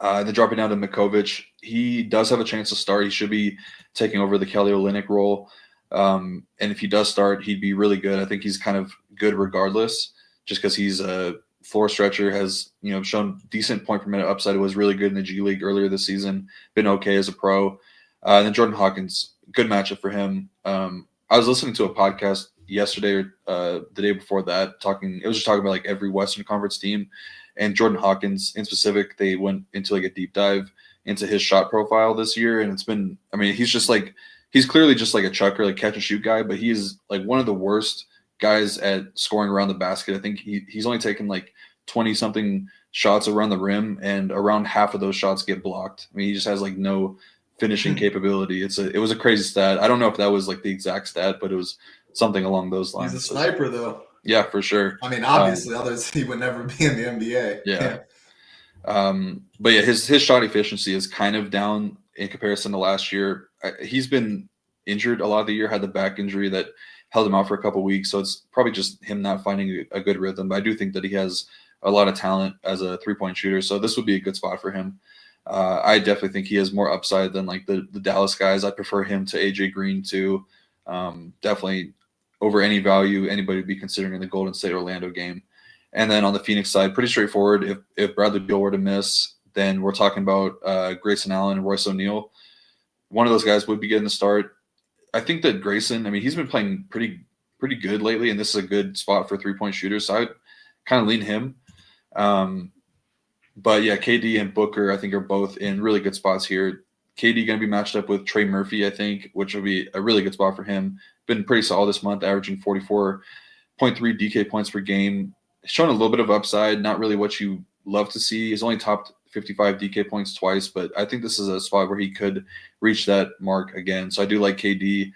Then dropping down to Mikovic, he does have a chance to start. He should be taking over the Kelly Olynyk role. And if he does start, he'd be really good. I think he's kind of good regardless, just because he's a floor stretcher, has shown decent point per minute upside. It was really good in the G League earlier this season. Been okay as a pro. And then Jordan Hawkins, good matchup for him. I was listening to a podcast yesterday or the day before that it was just talking about like every Western Conference team, and Jordan Hawkins in specific, they went into like a deep dive into his shot profile this year, and it's been, he's clearly just like a chucker, like catch and shoot guy, but he is like one of the worst guys at scoring around the basket. I think he's only taken like 20 something shots around the rim, and around half of those shots get blocked. He just has like no finishing capability. It was a crazy stat. I don't know if that was like the exact stat, but it was something along those lines. He's a sniper, though. Yeah, for sure. Obviously, others he would never be in the NBA. Yeah. But yeah, his shot efficiency is kind of down in comparison to last year. He's been injured a lot of the year, had the back injury that held him out for a couple of weeks. So it's probably just him not finding a good rhythm. But I do think that he has a lot of talent as a 3-point shooter. So this would be a good spot for him. I definitely think he has more upside than like the Dallas guys. I prefer him to AJ Green too. Definitely over any value anybody would be considering in the Golden State Orlando game. And then on the Phoenix side, pretty straightforward. If Bradley Beal were to miss, then we're talking about Grayson Allen and Royce O'Neal. One of those guys would be getting the start. I think that Grayson, he's been playing pretty good lately, and this is a good spot for 3-point shooters. So I would kind of lean him. But yeah, KD and Booker, I think, are both in really good spots here. KD going to be matched up with Trey Murphy, I think, which will be a really good spot for him. Been pretty solid this month, averaging 44.3 DK points per game. Shown a little bit of upside, not really what you love to see. He's only topped 55 DK points twice, but I think this is a spot where he could reach that mark again. So I do like KD.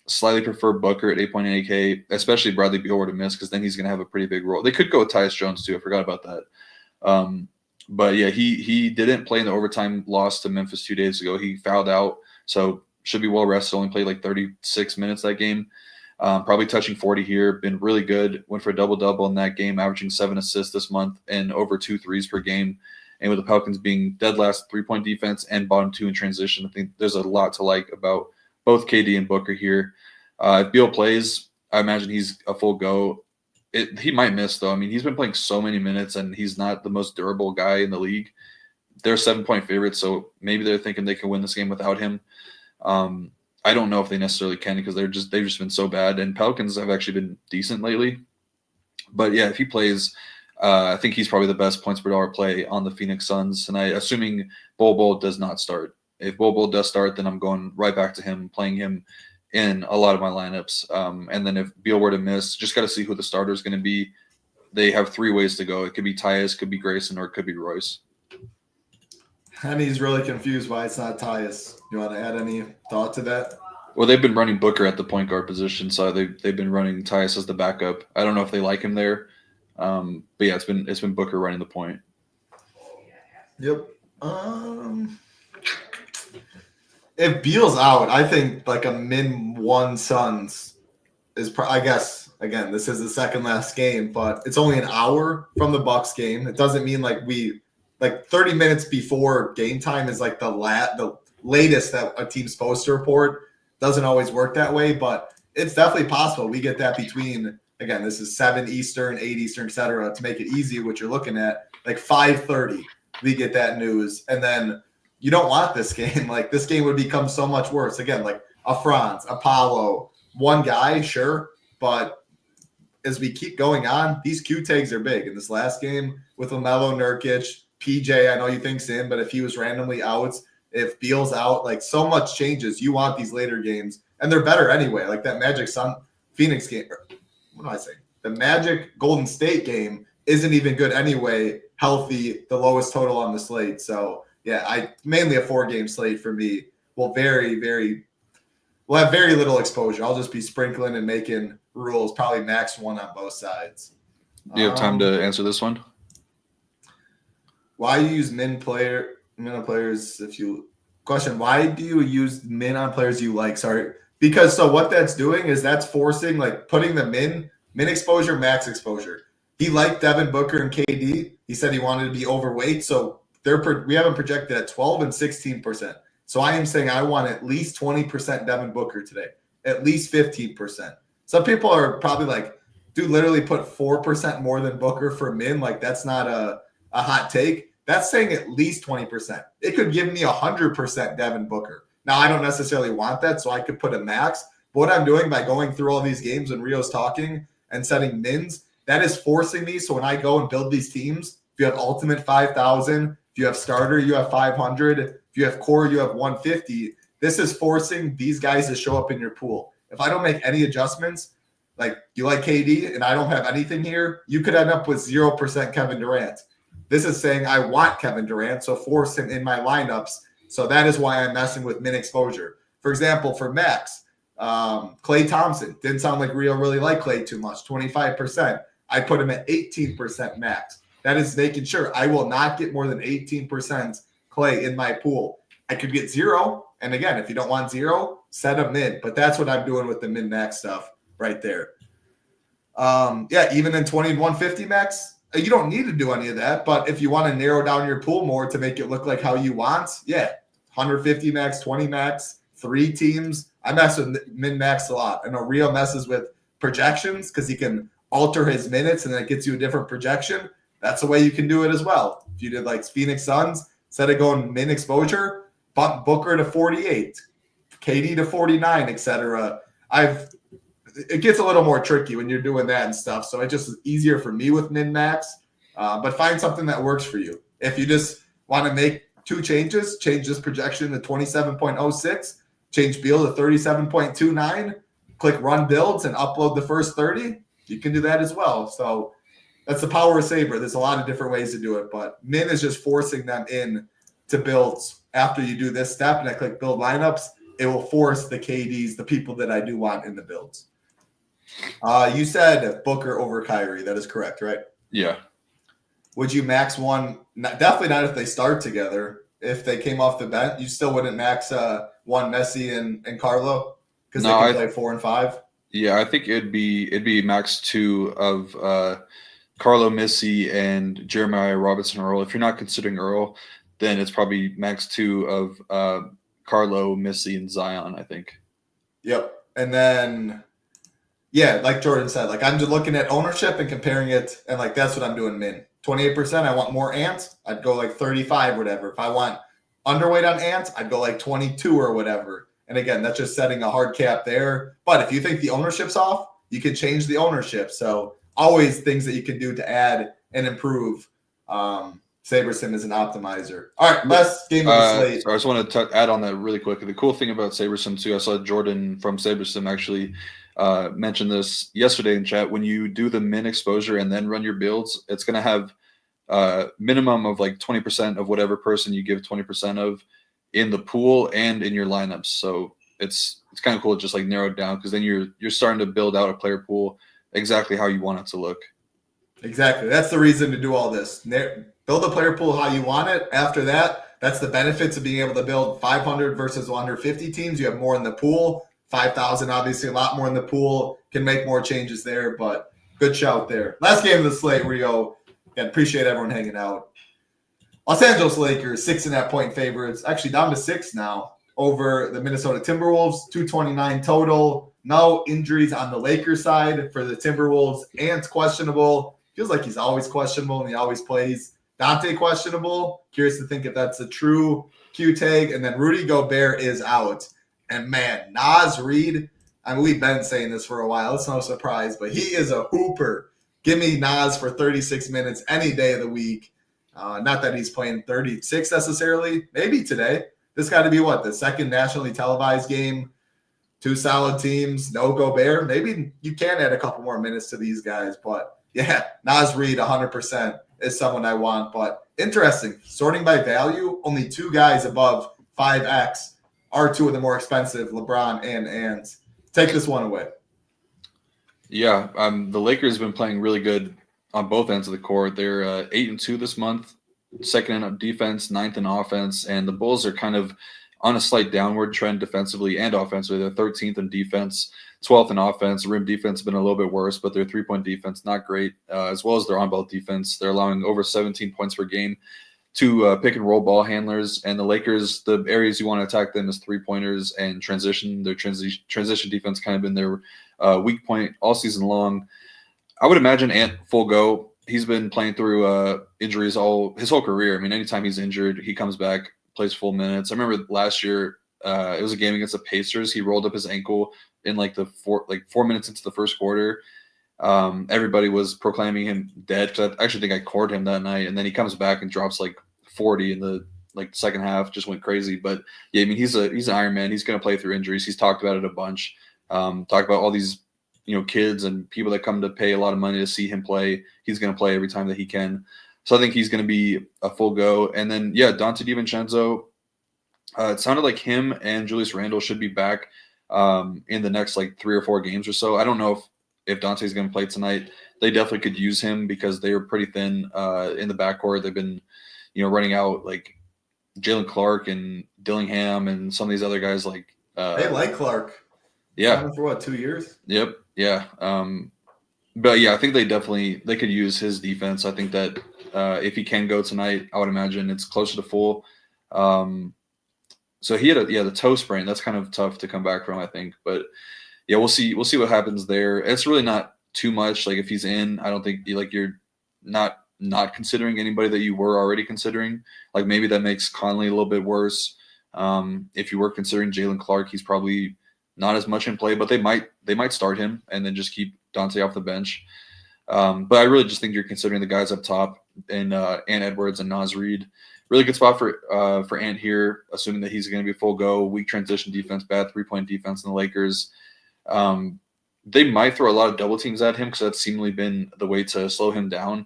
Slightly prefer Booker at 8.8K, especially Bradley Beal were to miss, because then he's going to have a pretty big role. They could go with Tyus Jones too. I forgot about that. But yeah, he didn't play in the overtime loss to Memphis 2 days ago. He fouled out, so should be well rested. Only played like 36 minutes that game. Probably touching 40 here. Been really good. Went for a double-double in that game, averaging 7 assists this month and over 2 threes per game. And with the Pelicans being dead last 3-point defense and bottom 2 in transition, I think there's a lot to like about both KD and Booker here. If Beal plays, I imagine he's a full go. He might miss, though. He's been playing so many minutes, and he's not the most durable guy in the league. They're 7-point favorites, so maybe they're thinking they can win this game without him. I don't know if they necessarily can, because they've just been so bad. And Pelicans have actually been decent lately. But yeah, if he plays, I think he's probably the best points per dollar play on the Phoenix Suns. And assuming Bol does not start. If Bol does start, then I'm going right back to him, playing him in a lot of my lineups. And then if Beal were to miss, just got to see who the starter is going to be. They have 3 ways to go. It could be Tyus, could be Grayson, or it could be Royce. And he's really confused why it's not Tyus. You want to add any thought to that? Well, they've been running Booker at the point guard position, so they've been running Tyus as the backup. I don't know if they like him there, but yeah, it's been Booker running the point. Yep. If Beal's out, I think like a min 1 Suns is. I guess again, this is the second last game, but it's only an hour from the Bucks game. It doesn't mean like like 30 minutes before game time is like the latest that a team's supposed to report. Doesn't always work that way, but it's definitely possible. We get that between, again, this is 7 Eastern, 8 Eastern, et cetera, to make it easy, what you're looking at, like 5:30, we get that news. And then you don't want this game. Like, this game would become so much worse. Again, like a Franz, Apollo, one guy, sure, but as we keep going on, these Q tags are big. In this last game with LaMelo, Nurkic, PJ, I know you think's in, but if he was randomly out, if Beal's out, like so much changes. You want these later games, and they're better anyway. Like that Magic Phoenix game. What am I saying? The Magic Golden State game isn't even good anyway. Healthy, the lowest total on the slate. So yeah, mainly a 4-game slate for me. Will we'll have very little exposure. I'll just be sprinkling and making rules, probably max 1 on both sides. Do you have time to answer this one? Why you use min on players why do you use min on players you like? Sorry. Because so what that's doing is that's forcing, like putting the min exposure, max exposure. He liked Devin Booker and KD. He said he wanted to be overweight. So we have him projected at 12 and 16%. So I am saying I want at least 20% Devin Booker today, at least 15%. Some people are probably like, dude, literally put 4% more than Booker for min. Like that's not a hot take. That's saying at least 20%. It could give me 100% Devin Booker. Now, I don't necessarily want that, so I could put a max. But what I'm doing by going through all these games when Rio's talking and setting mins, that is forcing me. So when I go and build these teams, if you have ultimate 5,000, if you have starter, you have 500. If you have core, you have 150. This is forcing these guys to show up in your pool. If I don't make any adjustments, like you like KD and I don't have anything here, you could end up with 0% Kevin Durant. This is saying I want Kevin Durant, so force him in my lineups. So that is why I'm messing with min exposure. For example, for Max, Klay Thompson. Didn't sound like Rio really liked Klay too much, 25%. I put him at 18% max. That is making sure I will not get more than 18% Klay in my pool. I could get 0. And again, if you don't want 0, set a min. But that's what I'm doing with the min-max stuff right there. Even in 2150 max, you don't need to do any of that. But if you want to narrow down your pool more to make it look like how you want, 150 max, 20 max, 3 teams. I mess with min-max a lot. I know Rio messes with projections because he can alter his minutes and then it gets you a different projection. That's the way you can do it as well. If you did like Phoenix Suns, instead of going min exposure, bump Booker to 48, KD to 49, etc. It gets a little more tricky when you're doing that and stuff. So it's just easier for me with min-max. But find something that works for you. If you just want to make 2 changes, change this projection to 27.06, change Beal to 37.29, click run builds and upload the first 30, you can do that as well. So that's the power of Sabre. There's a lot of different ways to do it, but min is just forcing them in to builds. After you do this step and I click build lineups, it will force the KDs, the people that I do want in the builds. You said Booker over Kyrie. That is correct, right? Yeah. Would you max one? Definitely not if they start together. If they came off the bench, you still wouldn't max one Messi and Carlo because they can play 4 and 5. Yeah, I think it'd be max 2 of Carlo, Messi, and Jeremiah Robinson Earl. If you're not considering Earl, then it's probably max 2 of Carlo, Messi, and Zion, I think. Yep. And then, like Jordan said, like I'm just looking at ownership and comparing it, and like that's what I'm doing min. 28%, I want more Ant, I'd go like 35 or whatever. If I want underweight on Ant, I'd go like 22 or whatever. And again, that's just setting a hard cap there. But if you think the ownership's off, you can change the ownership. So always things that you can do to add and improve. SaberSim is an optimizer. All right, last game of the slate. So I just want to add on that really quick. The cool thing about SaberSim too, I saw Jordan from SaberSim actually mention this yesterday in chat. When you do the min exposure and then run your builds, it's going to have minimum of like 20% of whatever person you give 20% of in the pool and in your lineups. So it's kind of cool to just like narrow it down because then you're starting to build out a player pool exactly how you want it to look. Exactly. That's the reason to do all this. Build a player pool how you want it. After that, that's the benefits of being able to build 500 versus 150 teams. You have more in the pool. 5,000, obviously a lot more in the pool. Can make more changes there, but good shout there. Last game of the slate, Rio. Again, appreciate everyone hanging out. Los Angeles Lakers, 6.5-point favorites, actually down to 6 now over the Minnesota Timberwolves, 229 total. No injuries on the Lakers side for the Timberwolves. Ant's questionable. Feels like he's always questionable and he always plays. Dante questionable. Curious to think if that's a true Q tag. And then Rudy Gobert is out. And man, Naz Reid, I mean, we've been saying this for a while. It's no surprise, but he is a hooper. Give me Naz for 36 minutes any day of the week. Not that he's playing 36 necessarily. Maybe today. This got to be what? The second nationally televised game. 2 solid teams. No Gobert. Maybe you can add a couple more minutes to these guys. But yeah, Naz Reid 100% is someone I want. But interesting. Sorting by value, only 2 guys above 5X are 2 of the more expensive, LeBron and Ants. Take this one away. Yeah, the Lakers have been playing really good on both ends of the court. They're 8-2 this month, second in defense, 9th in offense, and the Bulls are kind of on a slight downward trend defensively and offensively. They're 13th in defense, 12th in offense. Rim defense has been a little bit worse, but their 3-point defense not great, as well as their on-ball defense. They're allowing over 17 points per game to pick-and-roll ball handlers. And the Lakers, the areas you want to attack them is three-pointers and transition. Their transition defense kind of been their weak point all season long. I would imagine Ant full go. He's been playing through injuries his whole career. I mean, anytime he's injured, he comes back, plays full minutes. I remember last year, it was a game against the Pacers. He rolled up his ankle in like 4 minutes into the first quarter. Everybody was proclaiming him dead because I actually think I cored him that night. And then he comes back and drops like 40 in the second half, just went crazy. But yeah, I mean, he's an Iron Man. He's going to play through injuries. He's talked about it a bunch. Talk about all these kids and people that come to pay a lot of money to see him play. He's going to play every time that he can. So I think he's going to be a full go. And then, yeah, Dante DiVincenzo, it sounded like him and Julius Randle should be back in the next 3 or 4 games or so. I don't know if Dante's going to play tonight. They definitely could use him because they were pretty thin in the backcourt. They've been, running out Jalen Clark and Dillingham and some of these other guys they like Clark. Yeah. For what, 2 years? Yep. Yeah. But yeah, I think they could use his defense. I think that if he can go tonight, I would imagine it's closer to full. So he had the toe sprain. That's kind of tough to come back from, I think. But yeah, we'll see what happens there. It's really not too much. If he's in, I don't think you're not considering anybody that you were already considering. Maybe that makes Conley a little bit worse. If you were considering Jalen Clark, he's probably not as much in play, but they might start him and then just keep Dante off the bench. But I really just think you're considering the guys up top and Ant Edwards and Naz Reid. Really good spot for Ant here, assuming that he's going to be full go. Weak transition defense, bad 3-point defense in the Lakers. They might throw a lot of double teams at him because that's seemingly been the way to slow him down.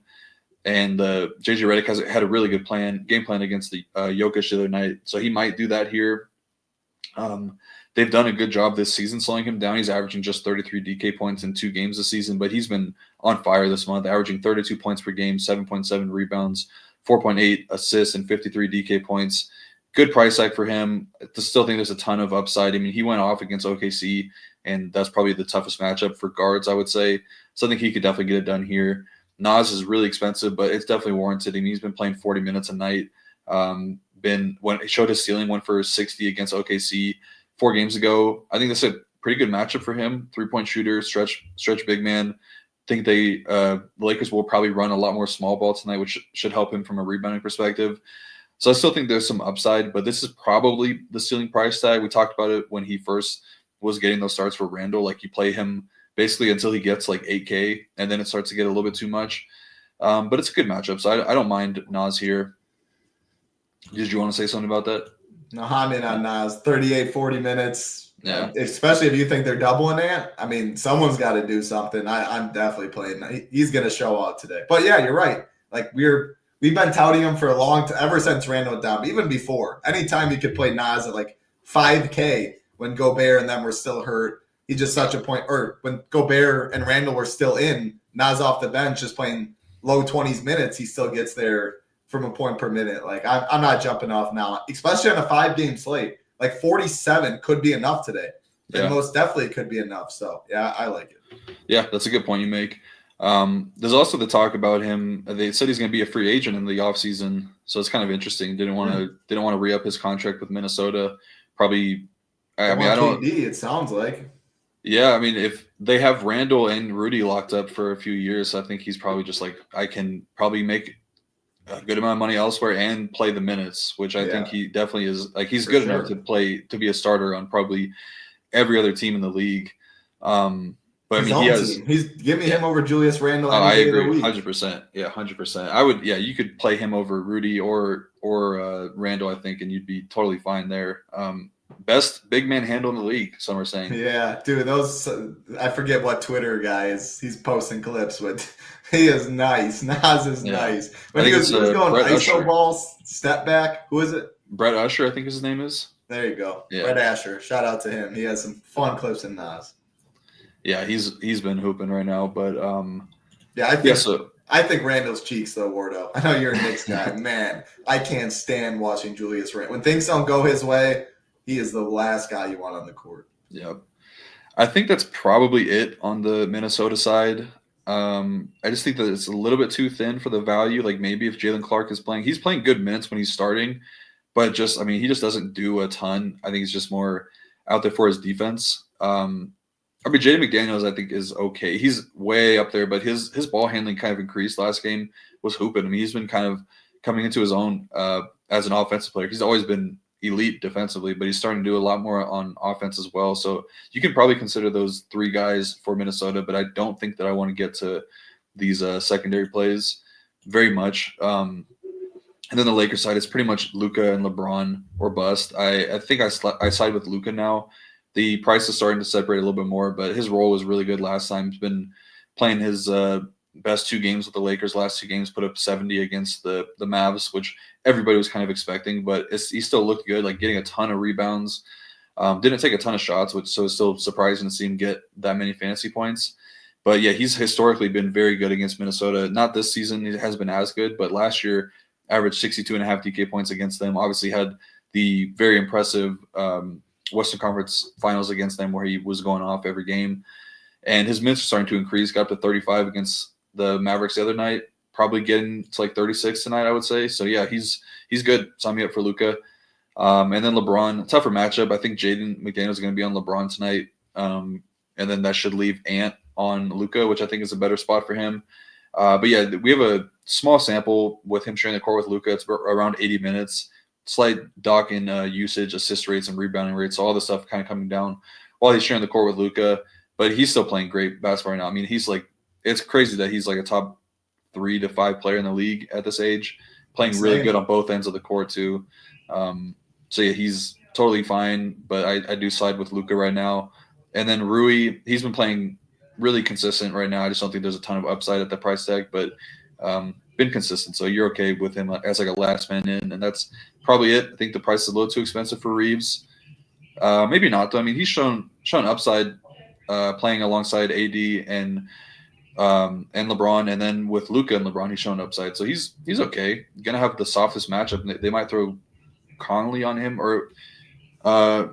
And JJ Redick had a really good game plan against the Jokic the other night, so he might do that here. They've done a good job this season slowing him down. He's averaging just 33 DK points in 2 games this season, but he's been on fire this month, averaging 32 points per game, 7.7 rebounds, 4.8 assists, and 53 DK points. Good price tag for him. I still think there's a ton of upside. I mean, he went off against OKC, and that's probably the toughest matchup for guards, I would say. So I think he could definitely get it done here. Naz is really expensive, but it's definitely warranted. I mean, he's been playing 40 minutes a night. When he showed his ceiling, went for 60 against OKC 4 games ago. I think that's a pretty good matchup for him. 3-point shooter, stretch big man. I think the Lakers will probably run a lot more small ball tonight, which should help him from a rebounding perspective. So I still think there's some upside, but this is probably the ceiling price tag. We talked about it when he first was getting those starts for Randle. You play him basically until he gets 8K, and then it starts to get a little bit too much. But it's a good matchup, so I don't mind Naz here. Did you want to say something about that? No, I'm in on Naz. 38, 40 minutes. Yeah. Especially if you think they're doubling Ant. I mean, someone's got to do something. I'm definitely playing. He's going to show out today. But yeah, you're right. We've been touting him for a long time, ever since Randle went down, even before. Anytime you could play Naz at 5K when Gobert and them were still hurt, he's just such a point. Or when Gobert and Randle were still in, Naz off the bench just playing low 20s minutes, he still gets there from a point per minute. I'm not jumping off now, especially on a 5-game slate. 47 could be enough today. And most definitely could be enough. So, yeah, I like it. Yeah, that's a good point you make. There's also the talk about him. They said he's going to be a free agent in the offseason, so it's kind of interesting. Didn't want to re-up his contract with Minnesota. Probably. I don't. KD, it sounds like. Yeah, I mean, if they have Randall and Rudy locked up for a few years, I think he's probably just like, I can probably make a good amount of money elsewhere and play the minutes, which I think he definitely is. Like, he's good enough to be a starter on probably every other team in the league. But his give me him over Julius Randle. I agree, 100%. Yeah, 100%. I would. Yeah, you could play him over Rudy or Randle, I think, and you'd be totally fine there. Best big man handle in the league, some are saying. Yeah, dude, those I forget what Twitter guy is. He's posting clips, but he is nice. Nas is nice. When he was going ISO balls, step back. Who is it? Brett Usher, I think his name is. There you go. Yeah. Brett Asher. Shout out to him. He has some fun clips in Nas. Yeah, he's been hooping right now, but I think Randall's cheeks though, Wardo. I know you're a Knicks guy. Man, I can't stand watching Julius Randle. When things don't go his way, he is the last guy you want on the court. Yep. I think that's probably it on the Minnesota side. I just think that it's a little bit too thin for the value. Like maybe if Jalen Clark is playing, he's playing good minutes when he's starting, but he just doesn't do a ton. I think he's just more out there for his defense. Jaden McDaniels, I think, is okay. He's way up there, but his ball handling kind of increased last game, was hooping. I mean, he's been kind of coming into his own as an offensive player. He's always been elite defensively, but he's starting to do a lot more on offense as well. So you can probably consider those three guys for Minnesota, but I don't think that I want to get to these secondary plays very much. And then the Lakers side is pretty much Luka and LeBron or bust. I think I side with Luka now. The price is starting to separate a little bit more, but his role was really good last time. He's been playing his best two games with the Lakers. Last two games put up 70 against the Mavs, which everybody was kind of expecting, but he still looked good, like getting a ton of rebounds. Didn't take a ton of shots, so it's still surprising to see him get that many fantasy points. But yeah, he's historically been very good against Minnesota. Not this season, he has been as good, but last year averaged 62.5 DK points against them. Obviously had the very impressive Western Conference Finals against them where he was going off every game. And his minutes are starting to increase. Got up to 35 against the Mavericks the other night. Probably getting to like 36 tonight, I would say. So, yeah, he's good. Sign me up for Luka. And then LeBron, tougher matchup. I think Jaden McDaniels is going to be on LeBron tonight. And then that should leave Ant on Luka, which I think is a better spot for him. But, yeah, we have a small sample with him sharing the court with Luka. It's around 80 minutes. Slight dock in usage, assist rates, and rebounding rates. So all this stuff kind of coming down while he's sharing the court with Luka. But he's still playing great basketball right now. I mean, it's crazy that he's like a top 3 to 5 player in the league at this age, playing really good on both ends of the court too. So yeah, he's totally fine. But I do side with Luka right now. And then Rui, he's been playing really consistent right now. I just don't think there's a ton of upside at the price tag, but been consistent. So you're okay with him as like a last man in, and that's probably it. I think the price is a little too expensive for Reeves. Maybe not though. I mean, he's shown upside playing alongside AD and LeBron, and then with Luka and LeBron, he's shown upside. So he's okay. Gonna have the softest matchup. They might throw Conley on him, or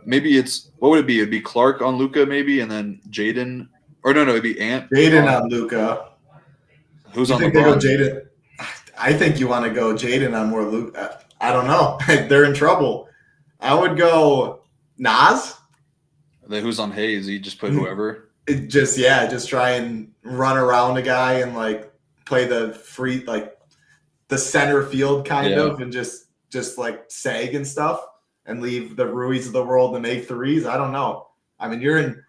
maybe what would it be? It'd be Clark on Luka maybe, and then Jaden. Or no, it'd be Ant. Jaden on Luka. Who's on LeBron? Jaden. I think you want to go Jaden on more Luka. I don't know. They're in trouble. I would go Nas. Who's on Hayes? You just put whoever. Just try and run around a guy and like play the free, like the center field kind of, and just like sag and stuff and leave the Ruiz of the world to make threes. I don't know. I mean,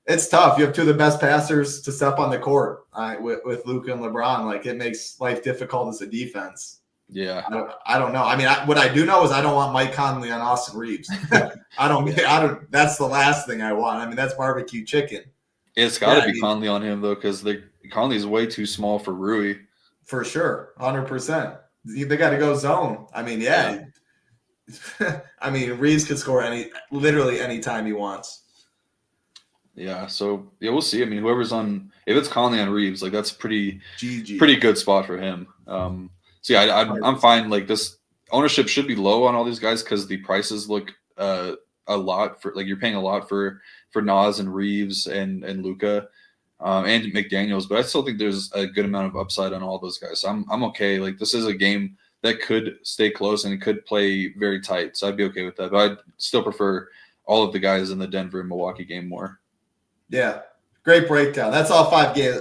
it's tough. You have two of the best passers to step on the court with Luka and LeBron. Like it makes life difficult as a defense. Yeah. I don't know. I mean, what I do know is I don't want Mike Conley on Austin Reeves. I don't. That's the last thing I want. I mean, that's barbecue chicken. It's got to be Conley on him though, because Conley's way too small for Rui. For sure, 100%. They got to go zone. I mean, yeah. I mean, Reeves could score literally any time he wants. Yeah, so we'll see. I mean, whoever's on, if it's Conley on Reeves, like that's pretty good spot for him. So yeah, I'm fine. Like this ownership should be low on all these guys because the prices look a lot for, like you're paying a lot for Nas and Reeves and Luka. and McDaniels, but I still think there's a good amount of upside on all those guys. So I'm okay. Like, this is a game that could stay close and it could play very tight. So I'd be okay with that. But I'd still prefer all of the guys in the Denver and Milwaukee game more. Yeah, great breakdown. That's all 5 games.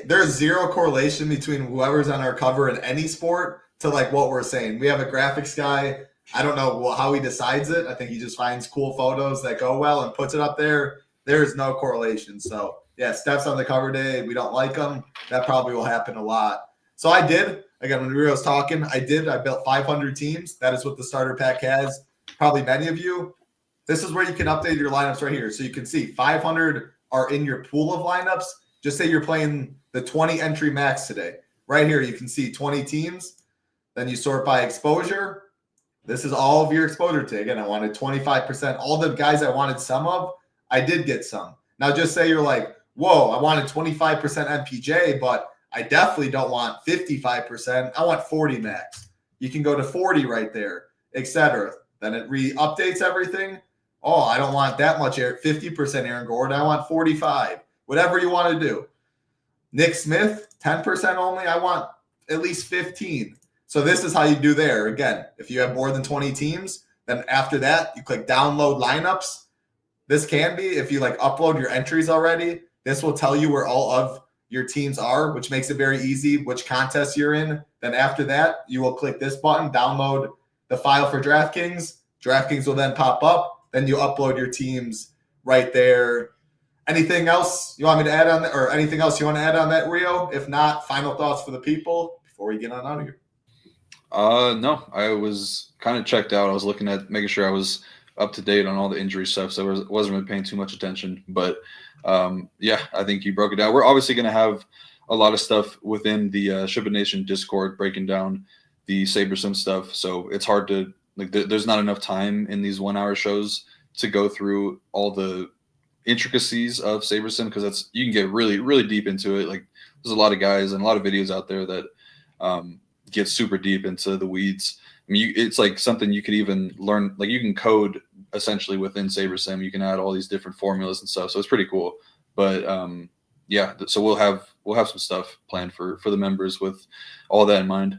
There's zero correlation between whoever's on our cover in any sport to like what we're saying. We have a graphics guy. I don't know how he decides it. I think he just finds cool photos that go well and puts it up there. There is no correlation. So yeah, Steph's on the cover day. We don't like him. That probably will happen a lot. So I did, again, when Rio's talking, I built 500 teams. That is what the starter pack has. Probably many of you. This is where you can update your lineups right here. So you can see 500 are in your pool of lineups. Just say you're playing the 20 entry max today. Right here, you can see 20 teams. Then you sort by exposure. This is all of your exposure today. Again, I wanted 25%. All the guys I wanted some of, I did get some. Now just say you're like, whoa, I wanted 25% MPJ, but I definitely don't want 55%. I want 40 max. You can go to 40 right there, etc. Then it re-updates everything. Oh, I don't want that much 50% Aaron Gordon. I want 45. Whatever you want to do. Nick Smith, 10% only. I want at least 15. So this is how you do there. Again, if you have more than 20 teams, then after that, you click download lineups. This can be, if you like upload your entries already, this will tell you where all of your teams are, which makes it very easy, which contest you're in. Then after that, you will click this button, download the file for DraftKings. DraftKings will then pop up. Then you upload your teams right there. Anything else you want me to add on that, or anything else you want to add on that, Rio? If not, final thoughts for the people before we get on out of here. No, I was kind of checked out. I was looking at making sure I was up to date on all the injury stuff, so I wasn't really paying too much attention. But yeah, I think you broke it down. We're obviously going to have a lot of stuff within the SHIPIT Nation Discord breaking down the SaberSim stuff. So it's hard to like. There's not enough time in these 1 hour shows to go through all the intricacies of SaberSim, because you can get really, really deep into it. Like, there's a lot of guys and a lot of videos out there that get super deep into the weeds. I mean, it's like something you could even learn. Like, you can code essentially within SaberSim. You can add all these different formulas and stuff. So it's pretty cool. But yeah, so we'll have some stuff planned for the members with all that in mind.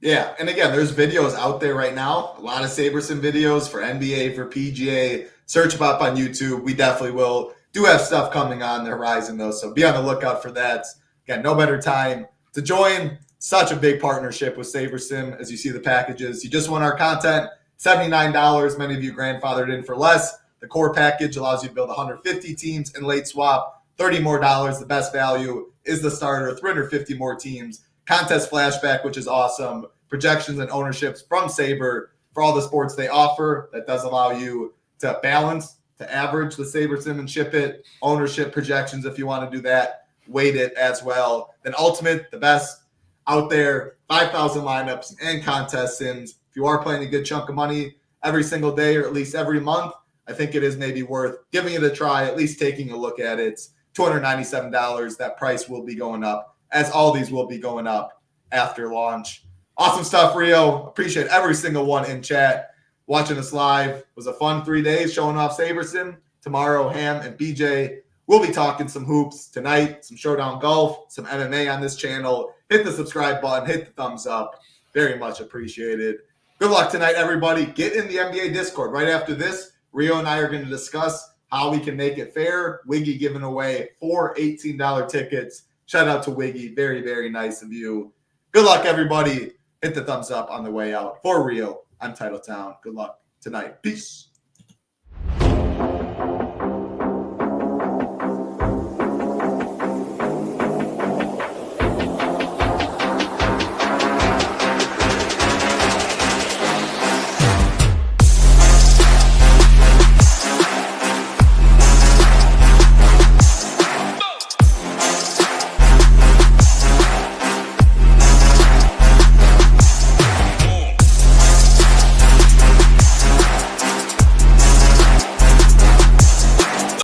Yeah, and again, there's videos out there right now. A lot of SaberSim videos for NBA, for PGA. Search them up on YouTube. We definitely will. Do have stuff coming on the horizon, though, so be on the lookout for that. Again, no better time to join such a big partnership with SaberSim. As you see the packages, you just want our content, $79. Many of you grandfathered in for less. The core package allows you to build 150 teams in late swap, $30 more. The best value is the starter, 350 more teams. Contest flashback, which is awesome. Projections and ownerships from Saber for all the sports they offer. That does allow you to balance, to average the SaberSim and SHIPIT. Ownership projections, if you want to do that. Weight it as well. Then Ultimate, the best out there. 5,000 lineups and contest sims. If you are playing a good chunk of money every single day or at least every month, I think it is maybe worth giving it a try, at least taking a look at it. It's $297. That price will be going up, as all these will be going up after launch. Awesome stuff, Rio. Appreciate every single one in chat watching us live. It was a fun 3 days showing off SaberSim. Tomorrow, Ham and BJ will be talking some hoops. Tonight, some Showdown Golf, some MMA on this channel. Hit the subscribe button. Hit the thumbs up. Very much appreciated. Good luck tonight, everybody. Get in the NBA Discord. Right after this, Rio and I are going to discuss how we can make it fair. Wiggy giving away 4 $18 tickets. Shout out to Wiggy. Very, very nice of you. Good luck, everybody. Hit the thumbs up on the way out. For Rio, I'm Titletown. Good luck tonight. Peace.